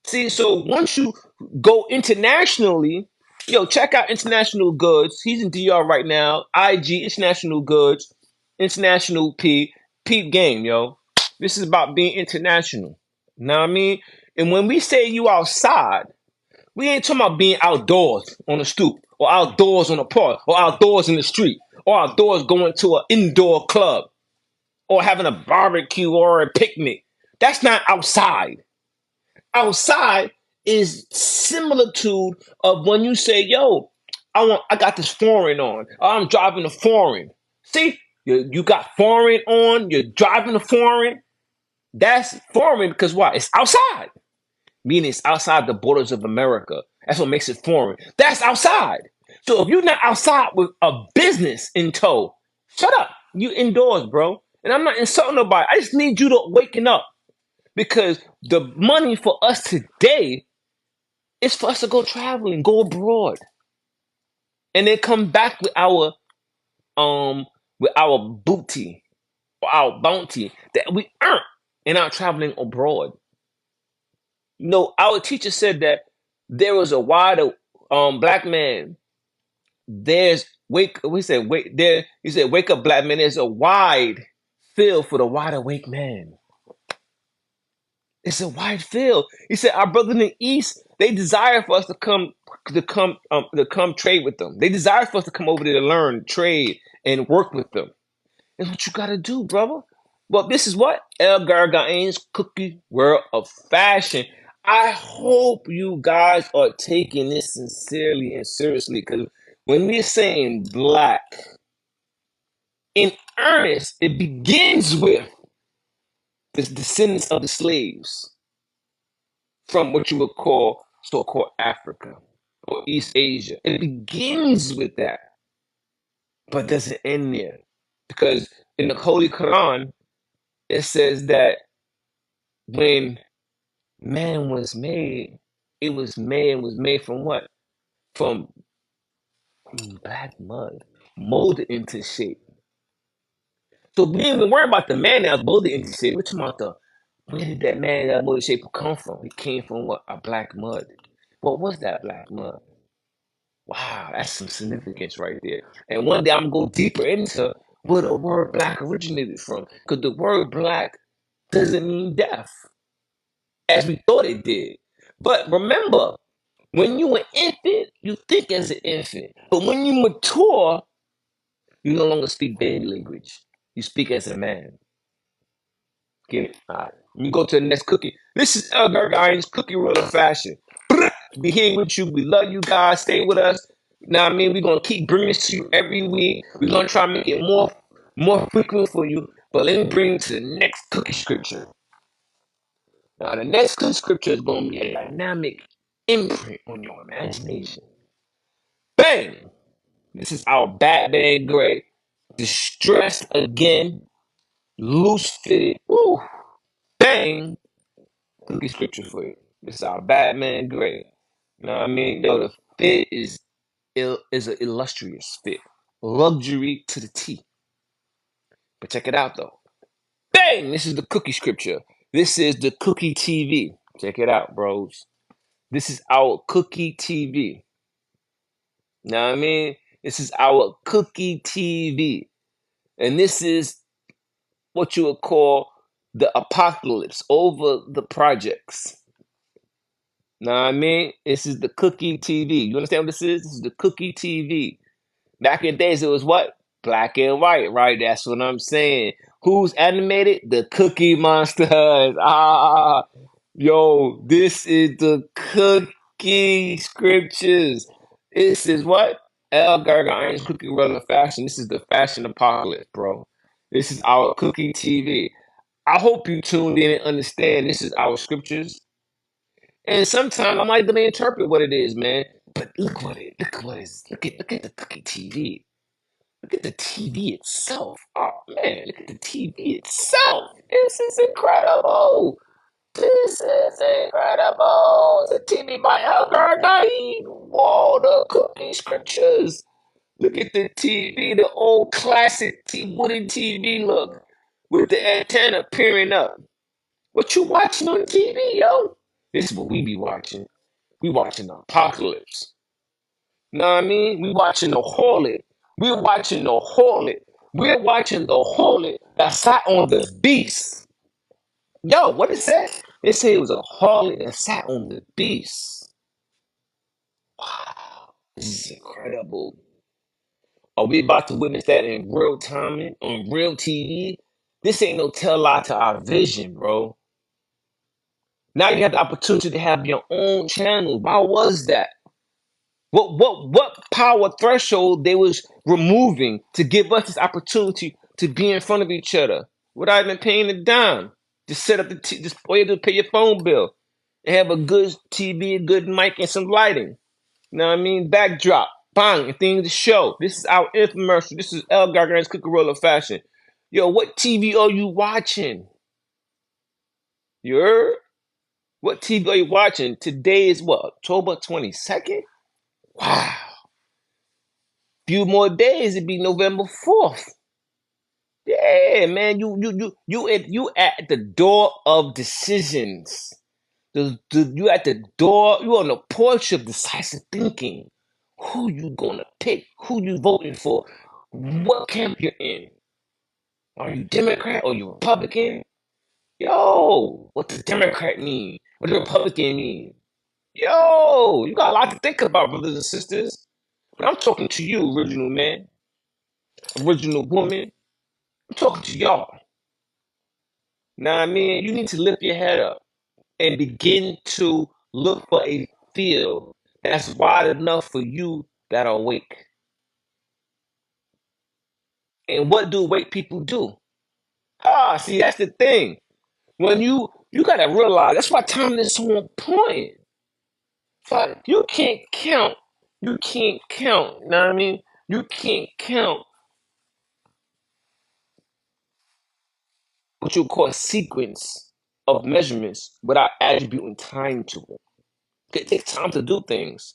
See, so once you go internationally, yo, check out International Goods. He's in DR right now. IG, International Goods, International Peep Game, yo. This is about being international. Know what I mean? And when we say you outside, we ain't talking about being outdoors on the stoop, or outdoors on the park, or outdoors in the street, or outdoors going to an indoor club, or having a barbecue or a picnic. That's not outside. Outside is similitude of when you say, yo, I got this foreign on. I'm driving a foreign. See, you got foreign on, you're driving a foreign. That's foreign because why? It's outside. Meaning it's outside the borders of America. That's what makes it foreign. That's outside. So if you're not outside with a business in tow, shut up. You indoors, bro. And I'm not insulting nobody. I just need you to waken up. Because the money for us today is for us to go traveling, go abroad, and then come back with our booty or our bounty that we earned in our traveling abroad. You know, our teacher said that there was a wider black man. There's wake. We said wake there. He said, "Wake up, black man." There's a wide field for the wide awake man. It's a wide field. He said, "Our brothers in the East, they desire for us to come trade with them. They desire for us to come over there to learn, trade, and work with them. That's what you gotta do, brother." Well, this is what El Gargain's Cookie World of Fashion. I hope you guys are taking this sincerely and seriously, because when we're saying black in earnest, it begins with the descendants of the slaves from what you would call so-called Africa or East Asia. It begins with that, but doesn't end there. Because in the Holy Quran, it says that when man was made, it was made from what? From black mud, molded into shape. So we ain't even worry about the man that was molded into shape. We're talking about where did that man that molded shape come from? It came from what? A black mud. What was that black mud? Wow, that's some significance right there. And one day I'm gonna go deeper into where the word black originated from. Because the word black doesn't mean deaf, as we thought it did. But remember, when you an infant, you think as an infant. But when you mature, you no longer speak baby language. You speak as a man. Get it? All right. You go to the next cookie. This is Elgar Guys Cookie Roller Fashion. Be here with you. We love you guys. Stay with us. Now, I mean, we're gonna keep bringing this to you every week. We're gonna try to make it more frequent for you. But let me bring you to the next cookie scripture. Now, the next cookie scripture is gonna be a dynamic imprint on your imagination. Bang! This is our Batman Gray. Distressed again, loose fitted. Woo! Bang! Cookie scripture for you. This is our Batman Gray. You know what I mean? Yo, the fit is an illustrious fit. Luxury to the T. But check it out though. Bang! This is the cookie scripture. This is the Cookie TV. Check it out, bros. This is our Cookie TV. Know what I mean? This is our Cookie TV. And this is what you would call the apocalypse over the projects. Know what I mean? This is the Cookie TV. You understand what this is? This is the Cookie TV. Back in the days, it was what? Black and white, right? That's what I'm saying. Who's animated? The Cookie Monsters. Ah, yo, this is the Cookie Scriptures. This is what? El Gargarian's Cookie Roller Fashion. This is the fashion apocalypse, bro. This is our Cookie TV. I hope you tuned in and understand this is our scriptures. And sometimes I'm not gonna interpret what it is, man. But look at the Cookie TV. Look at the TV itself. Oh man, look at the TV itself. This is incredible. This is incredible. The TV by Elgar Knight. Whoa, the Cookie Scriptures. Look at the TV, the old classic wooden TV look with the antenna peering up. What you watching on TV, yo? This is what we be watching. We watching the apocalypse. Know what I mean? We watching the harlot. We're watching the harlot. We're watching the harlot that sat on the beast. Yo, what it said? It said it was a harlot that sat on the beast. Wow, this is incredible. Are we about to witness that in real time on real TV? This ain't no tell lie to our vision, bro. Now you have the opportunity to have your own channel. Why was that? What power threshold they was removing to give us this opportunity to be in front of each other without even paying a dime? Just set up just all you have to pay your phone bill and have a good TV, a good mic, and some lighting. You know what I mean? Backdrop, bang, and things to show. This is our infomercial. This is El Gargarian's Cookie Roller Fashion. Yo, what TV are you watching? You heard? What TV are you watching? Today is what? October 22nd? Wow. Few more days, it'd be November 4th. Yeah, man, you at the door of decisions. You at the door, you on the porch of decisive thinking. Who you gonna pick? Who you voting for? What camp you're in? Are you Democrat or you Republican? Yo, what does Democrat mean? What does Republican mean? Yo, you got a lot to think about, brothers and sisters. But I'm talking to you, original man, original woman. I'm talking to y'all. Now, I mean, you need to lift your head up and begin to look for a field that's wide enough for you that are awake. And what do awake people do? See, that's the thing. When you gotta realize that's why time is so important. But you can't count. You can't count. You know what I mean? You can't count what you call a sequence of measurements without attributing time to it. It takes time to do things.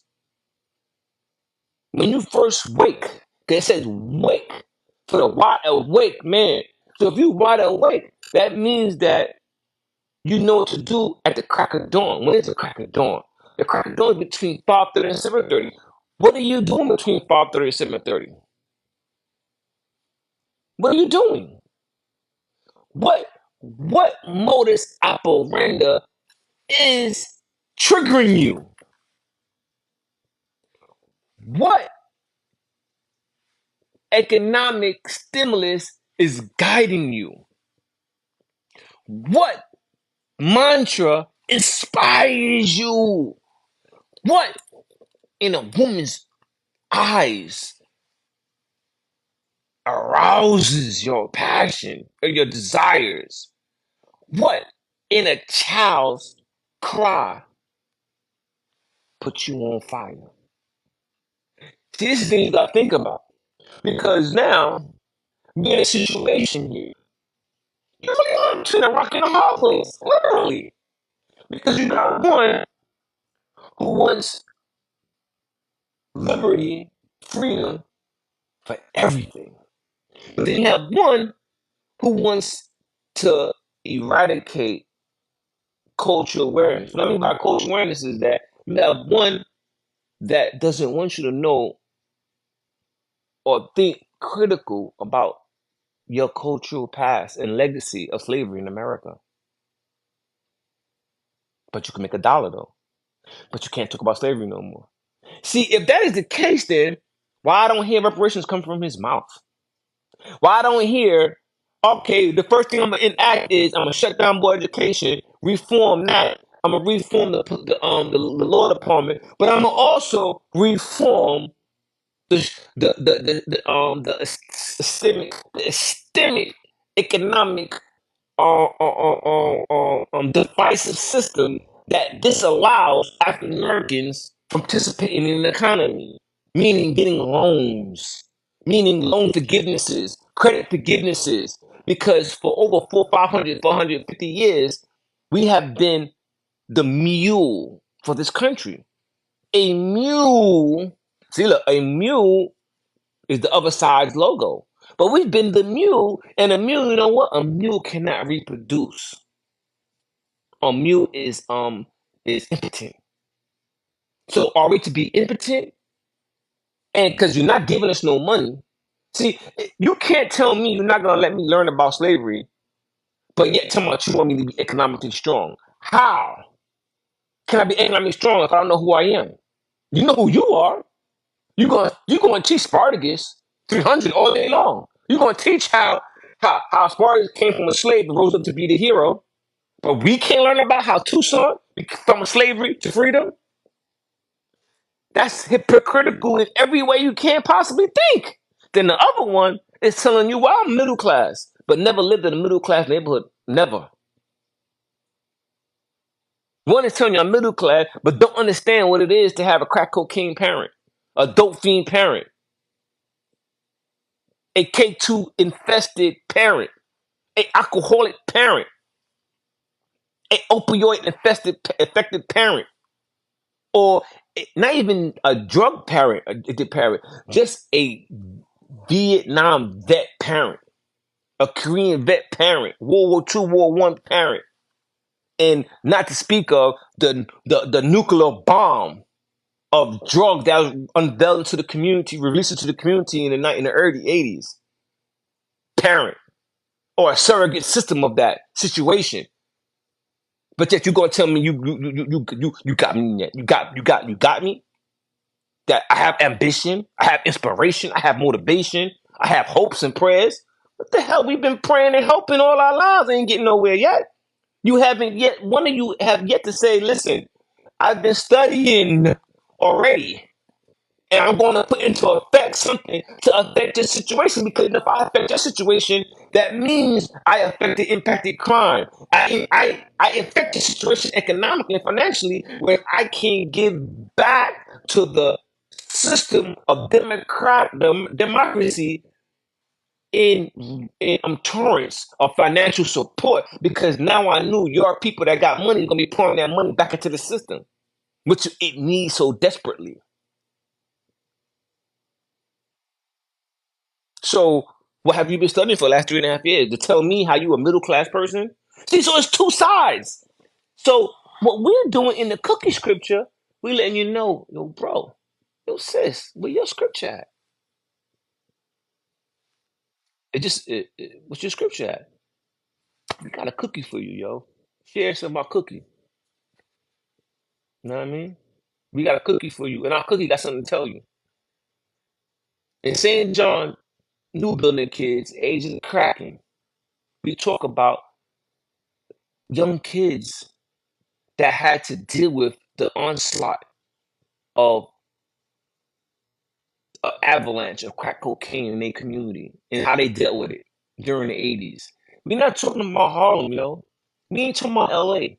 When you first wake, 'cause it says wake for the wide awake man. So if you wide awake, that means that you know what to do at the crack of dawn. When is the crack of dawn? The crack of dawn is between 5:30 and 7:30. What are you doing between 5:30 and 7:30? What are you doing? What modus operandi is triggering you? What economic stimulus is guiding you? What mantra inspires you? What in a woman's eyes arouses your passion or your desires? What in a child's cry puts you on fire? See, this is the thing you gotta think about. Because now we're in a situation here. You're really on between a rock and a hard place, literally. Because you got one who wants liberty, freedom for everything. But then you have one who wants to eradicate cultural awareness. What I mean by cultural awareness is that you have one that doesn't want you to know or think critical about your cultural past and legacy of slavery in America. But you can make $1 though. But you can't talk about slavery no more. See, if that is the case, then why I don't hear reparations come from his mouth? Why I don't hear, okay, the first thing I'm gonna enact is I'm gonna shut down board education, reform that. I'm gonna reform the law department, but I'm gonna also reform the systemic economic divisive system that disallows African Americans from participating in the economy, meaning getting loans, meaning loan forgivenesses, credit forgivenesses, because for over 450 years, we have been the mule for this country. A mule, see, look, a mule is the other side's logo. But we've been the mule, and a mule, you know what? A mule cannot reproduce. A mule is impotent. So are we to be impotent? And because you're not giving us no money. See, you can't tell me you're not gonna let me learn about slavery, but yet tell me you want me to be economically strong. How can I be economically strong if I don't know who I am? You know who you are. You gonna teach Spartacus 300 all day long. You're gonna teach how Spartacus came from a slave and rose up to be the hero. But we can't learn about how Toussaint from slavery to freedom. That's hypocritical in every way you can possibly think. Then the other one is telling you, well, I'm middle class, but never lived in a middle class neighborhood. Never. One is telling you I'm middle class, but don't understand what it is to have a crack cocaine parent, a dope fiend parent, a K2 infested parent, a alcoholic parent, a opioid infected parent, or not even a drug parent, addicted parent, just a Vietnam vet parent, a Korean vet parent, World War II, World War I parent, and not to speak of the nuclear bomb of drug that was unveiled into the community, released into the community in the early 80s. Parent or a surrogate system of that situation. But yet you're gonna tell me you got me yet. You got me? That I have ambition, I have inspiration, I have motivation, I have hopes and prayers. What the hell? We've been praying and hoping all our lives, ain't getting nowhere yet. You haven't yet. One of you have yet to say, "Listen, I've been studying already, and I'm going to put into effect something to affect your situation. Because if I affect your situation, that means I affected impacted crime. I affect the situation economically and financially, where I can give back to the system of democracy in torrents of financial support, because now I knew your people that got money are gonna be pouring that money back into the system, which it needs so desperately. So what have you been studying for the last 3.5 years? To tell me how you a middle class person? See, so it's two sides. So what we're doing in the cookie scripture, we letting you know, yo, bro, yo, sis, where your scripture at? What's your scripture at? We got a cookie for you, yo. Share some of our cookie. You know what I mean? We got a cookie for you, and our cookie got something to tell you. In St. John, new building kids, ages cracking, we talk about young kids that had to deal with the onslaught of avalanche of crack cocaine in their community and how they dealt with it during the 80s. We're not talking about Harlem, yo. We ain't talking about LA.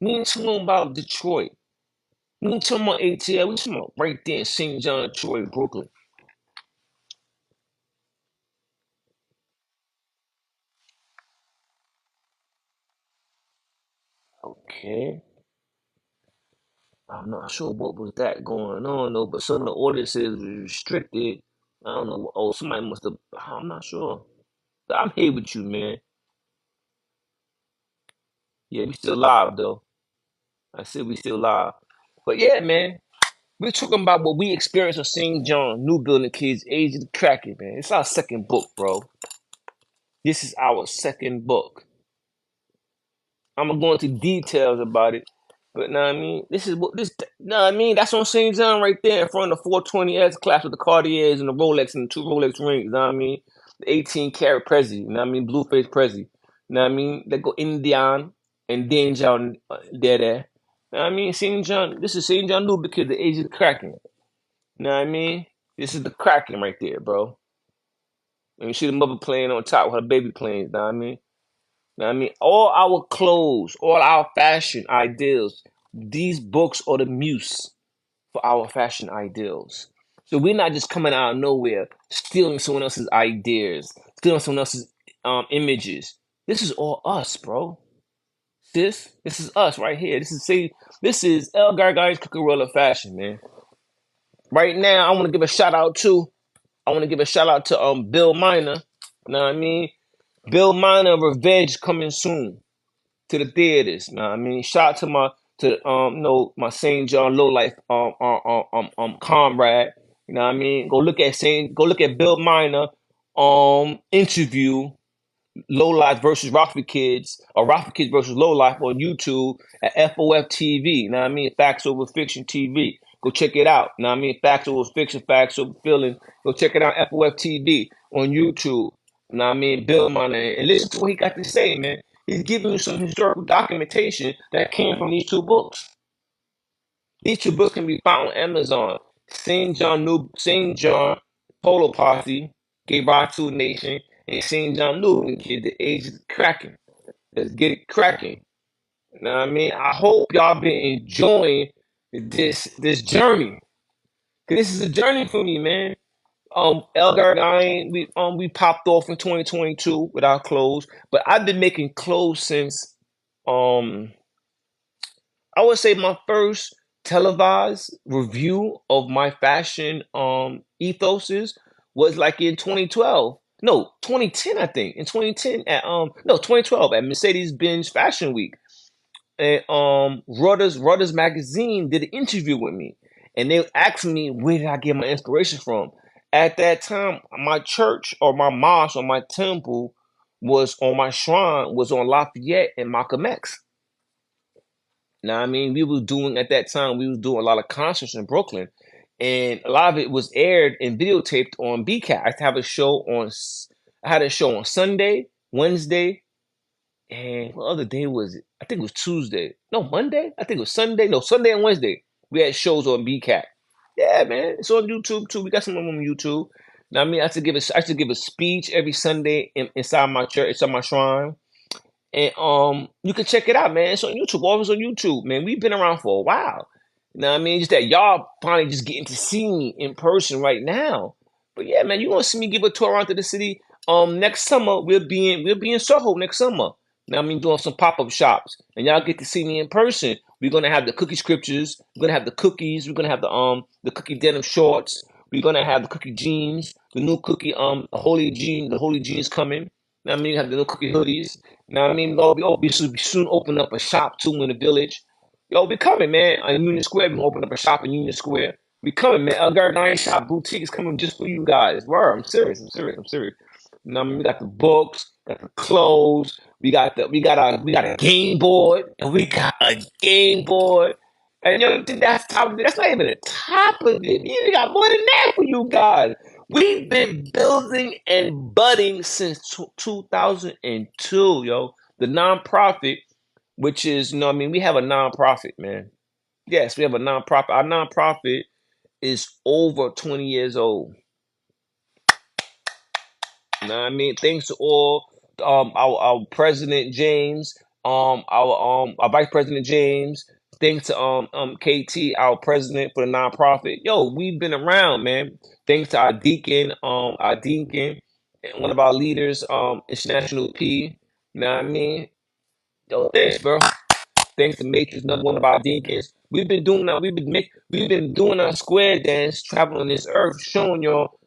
We ain't talking about Detroit. We ain't talking about ATL. We talking about right there in St. John, Detroit, Brooklyn. Okay. I'm not sure what was that going on though, but some of the audiences was restricted. I don't know. Oh, somebody must have. I'm not sure. I'm here with you, man. Yeah, we still live though. I said we still live. But yeah, man, we're talking about what we experienced on St. John, New Building Kids, Age of the Kraken, man. It's our second book, bro. This is our second book. I'm gonna go into details about it. But know what I mean, this is what this. Know what I mean, that's on St. John right there in front of the 420S class with the Cartiers and the Rolex and the two Rolex rings. Know what I mean, the 18 karat Prezi. You know what I mean, Blueface Prezi. Know what I mean, they go Indian and Danger there. Know what I mean, St. John. This is St. John New because the age of the Kraken. Know what I mean, this is the Kraken right there, bro. And you see the mother playing on top with her baby playing. Know what I mean. Know what I mean, all our clothes, all our fashion ideals, these books are the muse for our fashion ideals. So we're not just coming out of nowhere, stealing someone else's ideas, stealing someone else's images. This is all us, bro. This is us right here. This is El Gargari's Cucurella fashion, man. Right now, I want to give a shout out to Bill Miner. You know what I mean? Bill Miner Revenge coming soon to the theaters. You know what I mean? Shout out to my St. John low life comrade. You know what I mean? Go look at Bill Miner interview Low Life versus Rockford Kids or Rockford Kids versus Low Life on YouTube at FOF TV. You know what I mean? Facts Over Fiction TV. Go check it out. You know what I mean? Facts Over Fiction, Facts Over Feeling. Go check it out FOF TV on YouTube. You know what I mean? Bill Miner and listen to what he got to say, man. He's giving you some historical documentation that came from these two books. These two books can be found on Amazon. St. John Polo Posse gave rise to a nation, and St. John Newton kid the age of cracking. Let's get it cracking. You know what I mean? I hope y'all been enjoying this journey. Cause this is a journey for me, man. Elgar and I, we popped off in 2022 with our clothes, but I've been making clothes since um I would say my first televised review of my fashion ethoses was like in 2012. No, 2010, I think. In 2010 at 2012 at Mercedes-Benz Fashion Week. And Reuters magazine did an interview with me. And they asked me where did I get my inspiration from. At that time, my church or my mosque or my temple was on my shrine was on Lafayette and Malcolm X. Now, I mean, we was doing a lot of concerts in Brooklyn, and a lot of it was aired and videotaped on BCAT. I had a show on Sunday, Wednesday, and what other day was it? I think it was Tuesday. No, Monday. I think it was Sunday. No, Sunday and Wednesday. We had shows on BCAT. Yeah, man, it's on YouTube too. We got some of them on YouTube. Now, I mean, I used to give a speech every Sunday inside my church, inside my shrine. And you can check it out, man. It's on YouTube. Always on YouTube, man. We've been around for a while. You know what I mean? Just that y'all finally just getting to see me in person right now. But yeah, man, you want to see me give a tour around to the city? Next summer we'll be in Soho next summer. Now I mean doing some pop-up shops, and y'all get to see me in person. We're gonna have the cookie scriptures. We're gonna have the cookies. We're gonna have the cookie denim shorts. We're gonna have the cookie jeans. The new cookie the holy jeans coming. Now I mean have the new cookie hoodies. Now I mean we soon open up a shop too in the village. Yo, we coming, man. In Union Square, we gonna open up a shop in Union Square. We coming, man. Elgar Nine Shop Boutique is coming just for you guys. Word, I'm serious. I'm serious. I'm serious. You know what I mean? We got the books, got the clothes, we got a game board, and we got a game board. And you know, that's not even the top of it. We got more than that for you guys. We've been building and budding since 2002, yo. The nonprofit which is, you know what I mean, we have a nonprofit, man. Yes, we have a nonprofit. Our nonprofit is over 20 years old. You know what I mean? Thanks to all our president James, our vice president James, thanks to KT, our president for the nonprofit. Yo, we've been around, man. Thanks to our deacon, and one of our leaders, International P. You know what I mean? Yo, thanks, bro. Thanks to Matrix, another one of our deacons. We've been doing that. We've been doing our square dance, traveling this earth, showing y'all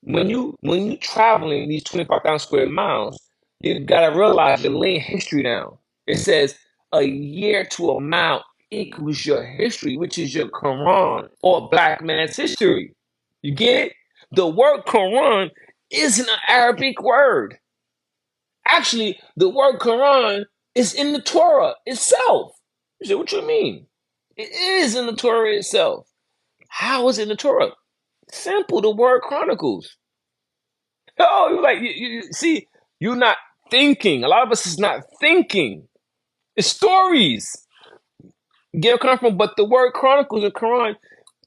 when you traveling these 25,000 square miles, you gotta realize you're laying history down. It says a year to a mile equals your history, which is your Quran or black man's history. You get it? The word Quran isn't an Arabic word. Actually, the word Quran is in the Torah itself. You say, what you mean? It is in the Torah itself. How is it in the Torah? Simple, the word Chronicles. Oh, you like you see, you're not thinking. A lot of us is not thinking. It's stories. You get where I'm coming from? But the word Chronicles in Quran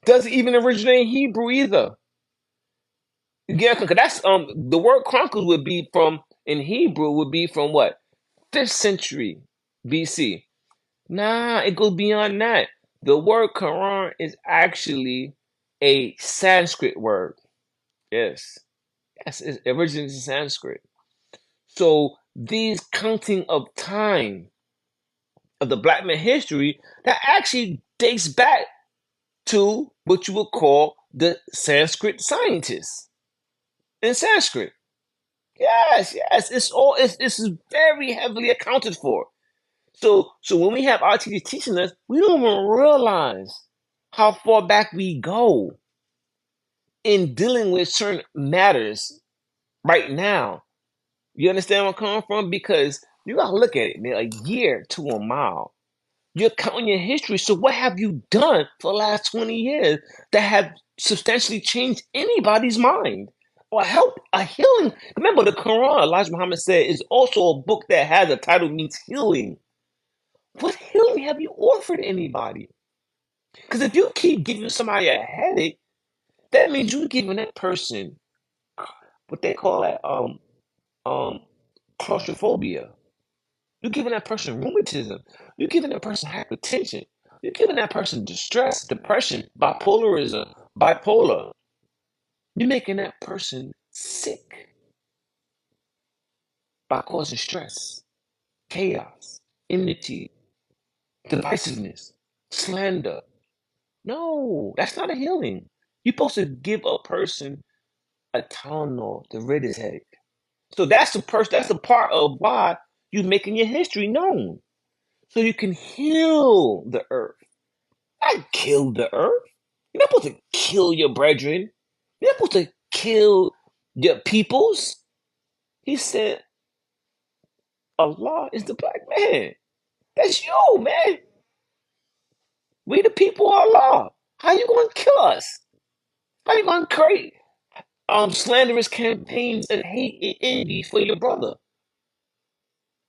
doesn't even originate in Hebrew either. You get because that's the word Chronicles would be from in Hebrew would be from what? 5th century BC. Nah, it goes beyond that. The word Quran is actually a Sanskrit word. Yes. Yes, it originates in Sanskrit. So these counting of time of the Black man history that actually dates back to what you would call the Sanskrit scientists in Sanskrit. Yes, yes, it's very heavily accounted for. So when we have our teachers teaching us, we don't even realize how far back we go in dealing with certain matters right now. You understand where I'm coming from? Because you gotta look at it, man. A year to a mile. You're counting your history. So what have you done for the last 20 years that have substantially changed anybody's mind or helped a healing? Remember, the Quran, Elijah Muhammad said, is also a book that has a title means healing. What healing have you offered anybody? Because if you keep giving somebody a headache, that means you're giving that person what they call that um claustrophobia. You're giving that person rheumatism. You're giving that person hypertension. You're giving that person distress, depression, bipolarism, bipolar. You're making that person sick by causing stress, chaos, enmity, divisiveness, slander. No, that's not a healing. You're supposed to give a person a Tylenol to rid his headache. So that's the person. That's the part of why you're making your history known, so you can heal the earth. I killed the earth. You're not supposed to kill your brethren. You're not supposed to kill your peoples. He said, Allah is the black man. That's you, man. We the people of Allah. How you gonna kill us? How you gonna create slanderous campaigns and hate and envy for your brother?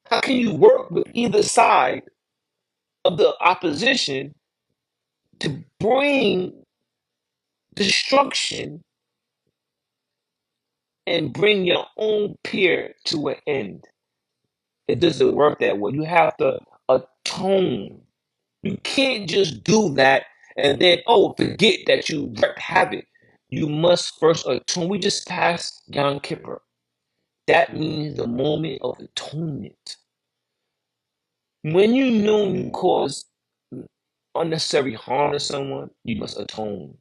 How can you work with either side of the opposition to bring destruction and bring your own peer to an end? It doesn't work that way. You have to atone. You can't just do that and then, oh, forget that you wreaked havoc. You must first atone. We just passed Yom Kippur. That means the moment of atonement. When you know you cause unnecessary harm to someone, you must atone.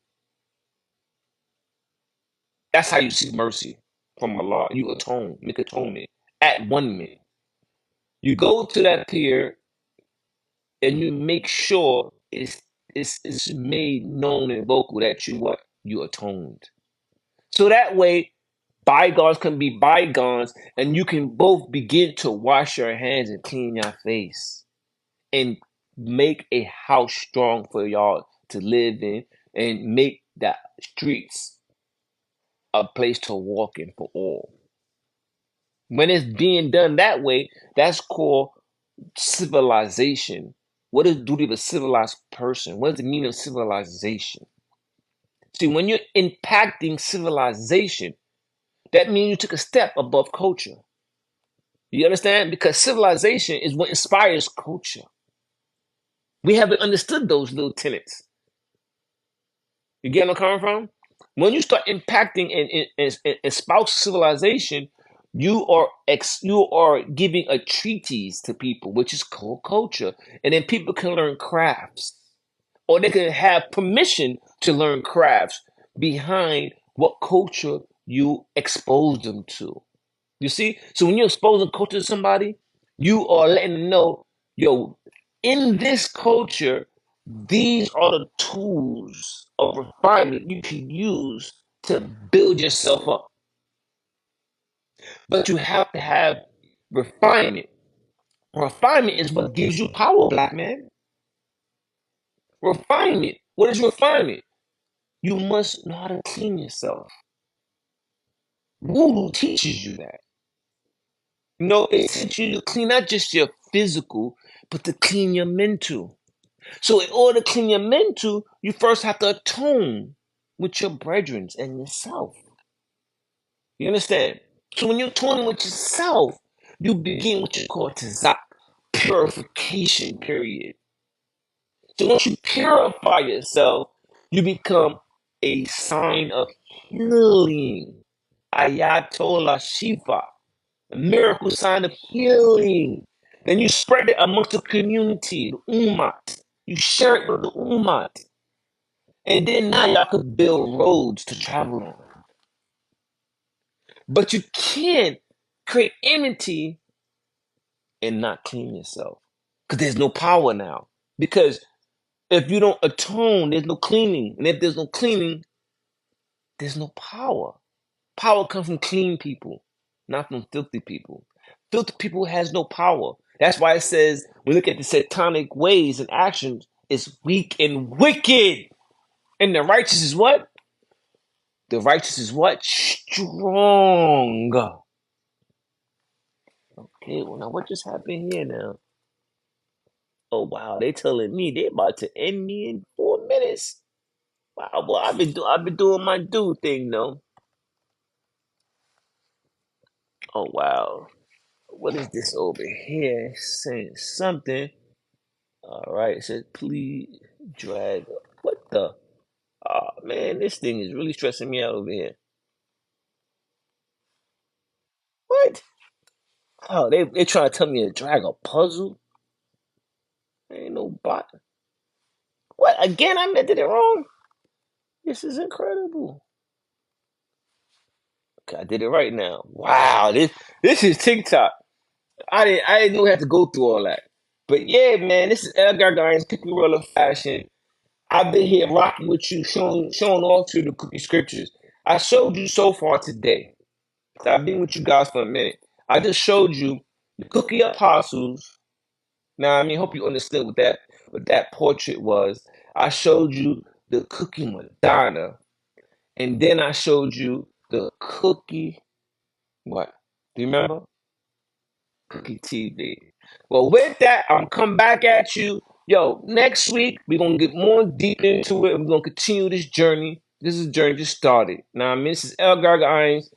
That's how you seek mercy from Allah. You atone, make atonement at 1 minute. You go to that pier and you make sure it's made known and vocal that you what you atoned. So that way, bygones can be bygones, and you can both begin to wash your hands and clean your face, and make a house strong for y'all to live in, and make the streets a place to walk in for all. When it's being done that way, that's called civilization. What is the duty of a civilized person? What does the meaning of civilization? See, when you're impacting civilization, that means you took a step above culture. You understand? Because civilization is what inspires culture. We haven't understood those little tenets. You get where I'm coming from? When you start impacting and espouse civilization, you are giving a treatise to people, which is called culture, and then people can learn crafts, or they can have permission to learn crafts behind what culture you expose them to. You see? So when you're exposing culture to somebody, you are letting them know, yo, in this culture, these are the tools of refinement you can use to build yourself up. But you have to have refinement. Refinement is what gives you power, black man. Refinement. What is refinement? You must know how to clean yourself. Voodoo teaches you that. You know, it teaches you to clean not just your physical, but to clean your mental. So in order to clean your mental, you first have to atone with your brethren and yourself. You understand? So when you're atoning with yourself, you begin what you call tazak, purification period. So once you purify yourself, you become a sign of healing. Ayatollah Shifa, a miracle sign of healing. Then you spread it amongst the community, the umat. You share it with the umat. And then now y'all could build roads to travel on. But you can't create enmity and not clean yourself. Because there's no power now. Because if you don't atone, there's no cleaning. And if there's no cleaning, there's no power. Power comes from clean people, not from filthy people. Filthy people has no power. That's why it says, when we look at the satanic ways and actions, it's weak and wicked. And the righteous is what? The righteous is what? Strong. Okay, well now what just happened here now? Oh wow, they telling me they about to end me in 4 minutes. Wow, well I've been doing my do thing though. Oh wow. What is this over here? Saying something. Alright, it says please drag. What the? Oh man, this thing is really stressing me out over here. What? Oh, they trying to tell me to drag a puzzle? Ain't no bot. What again? I did it wrong. This is incredible. Okay, I did it right now. Wow, this is TikTok. I didn't know we had to go through all that. But yeah, man, this is El Gargarian's Cookie Roll of Fashion. I've been here rocking with you, showing off to the cookie scriptures. I showed you so far today. So I've been with you guys for a minute. I just showed you the cookie apostles. Now, I mean, hope you understood what that portrait was. I showed you the cookie Madonna, and then I showed you the cookie. What? Do you remember? Cookie TV. Well, with that, I'm come back at you. Yo, next week we're gonna get more deep into it. We're gonna continue this journey. This is a journey just started. Now, I mean, this is El Gargain's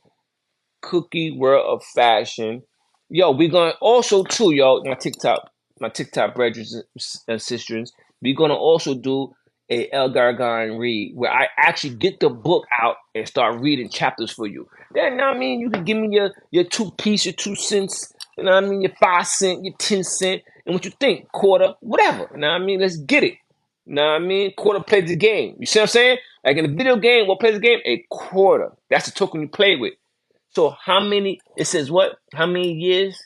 Cookie World of Fashion. Yo, we're gonna also too, yo, my TikTok brothers and sisters. We're gonna also do a El Gargan read where I actually get the book out and start reading chapters for you. Then, you know what I mean, you can give me your 2 piece, your 2 cents, you know what I mean, your 5 cent, your 10 cent, and what you think, quarter, whatever. You know what I mean, let's get it. You know what I mean? Quarter plays the game. You see what I'm saying? Like in a video game, what plays the game? A quarter. That's the token you play with. So how many? It says what? How many years?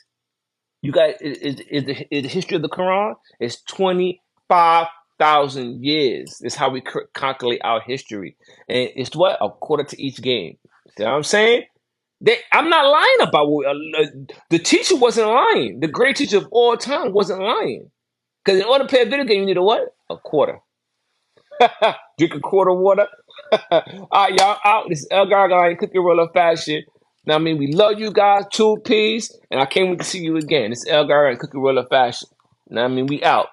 You guys is the history of the Quran? It's 25,000 years. It's how we calculate our history, and it's what a quarter to each game. See what I'm saying? I'm not lying about what the teacher wasn't lying. The great teacher of all time wasn't lying. Because in order to play a video game, you need a what? A quarter. Drink a quarter water. All right, y'all out. This is El Gargine, Cookie Roll of Fashion. Now, I mean, we love you guys. 2 Peace. And I can't wait to see you again. It's Elgar and Cookie Roller Fashion. Now, I mean, we out.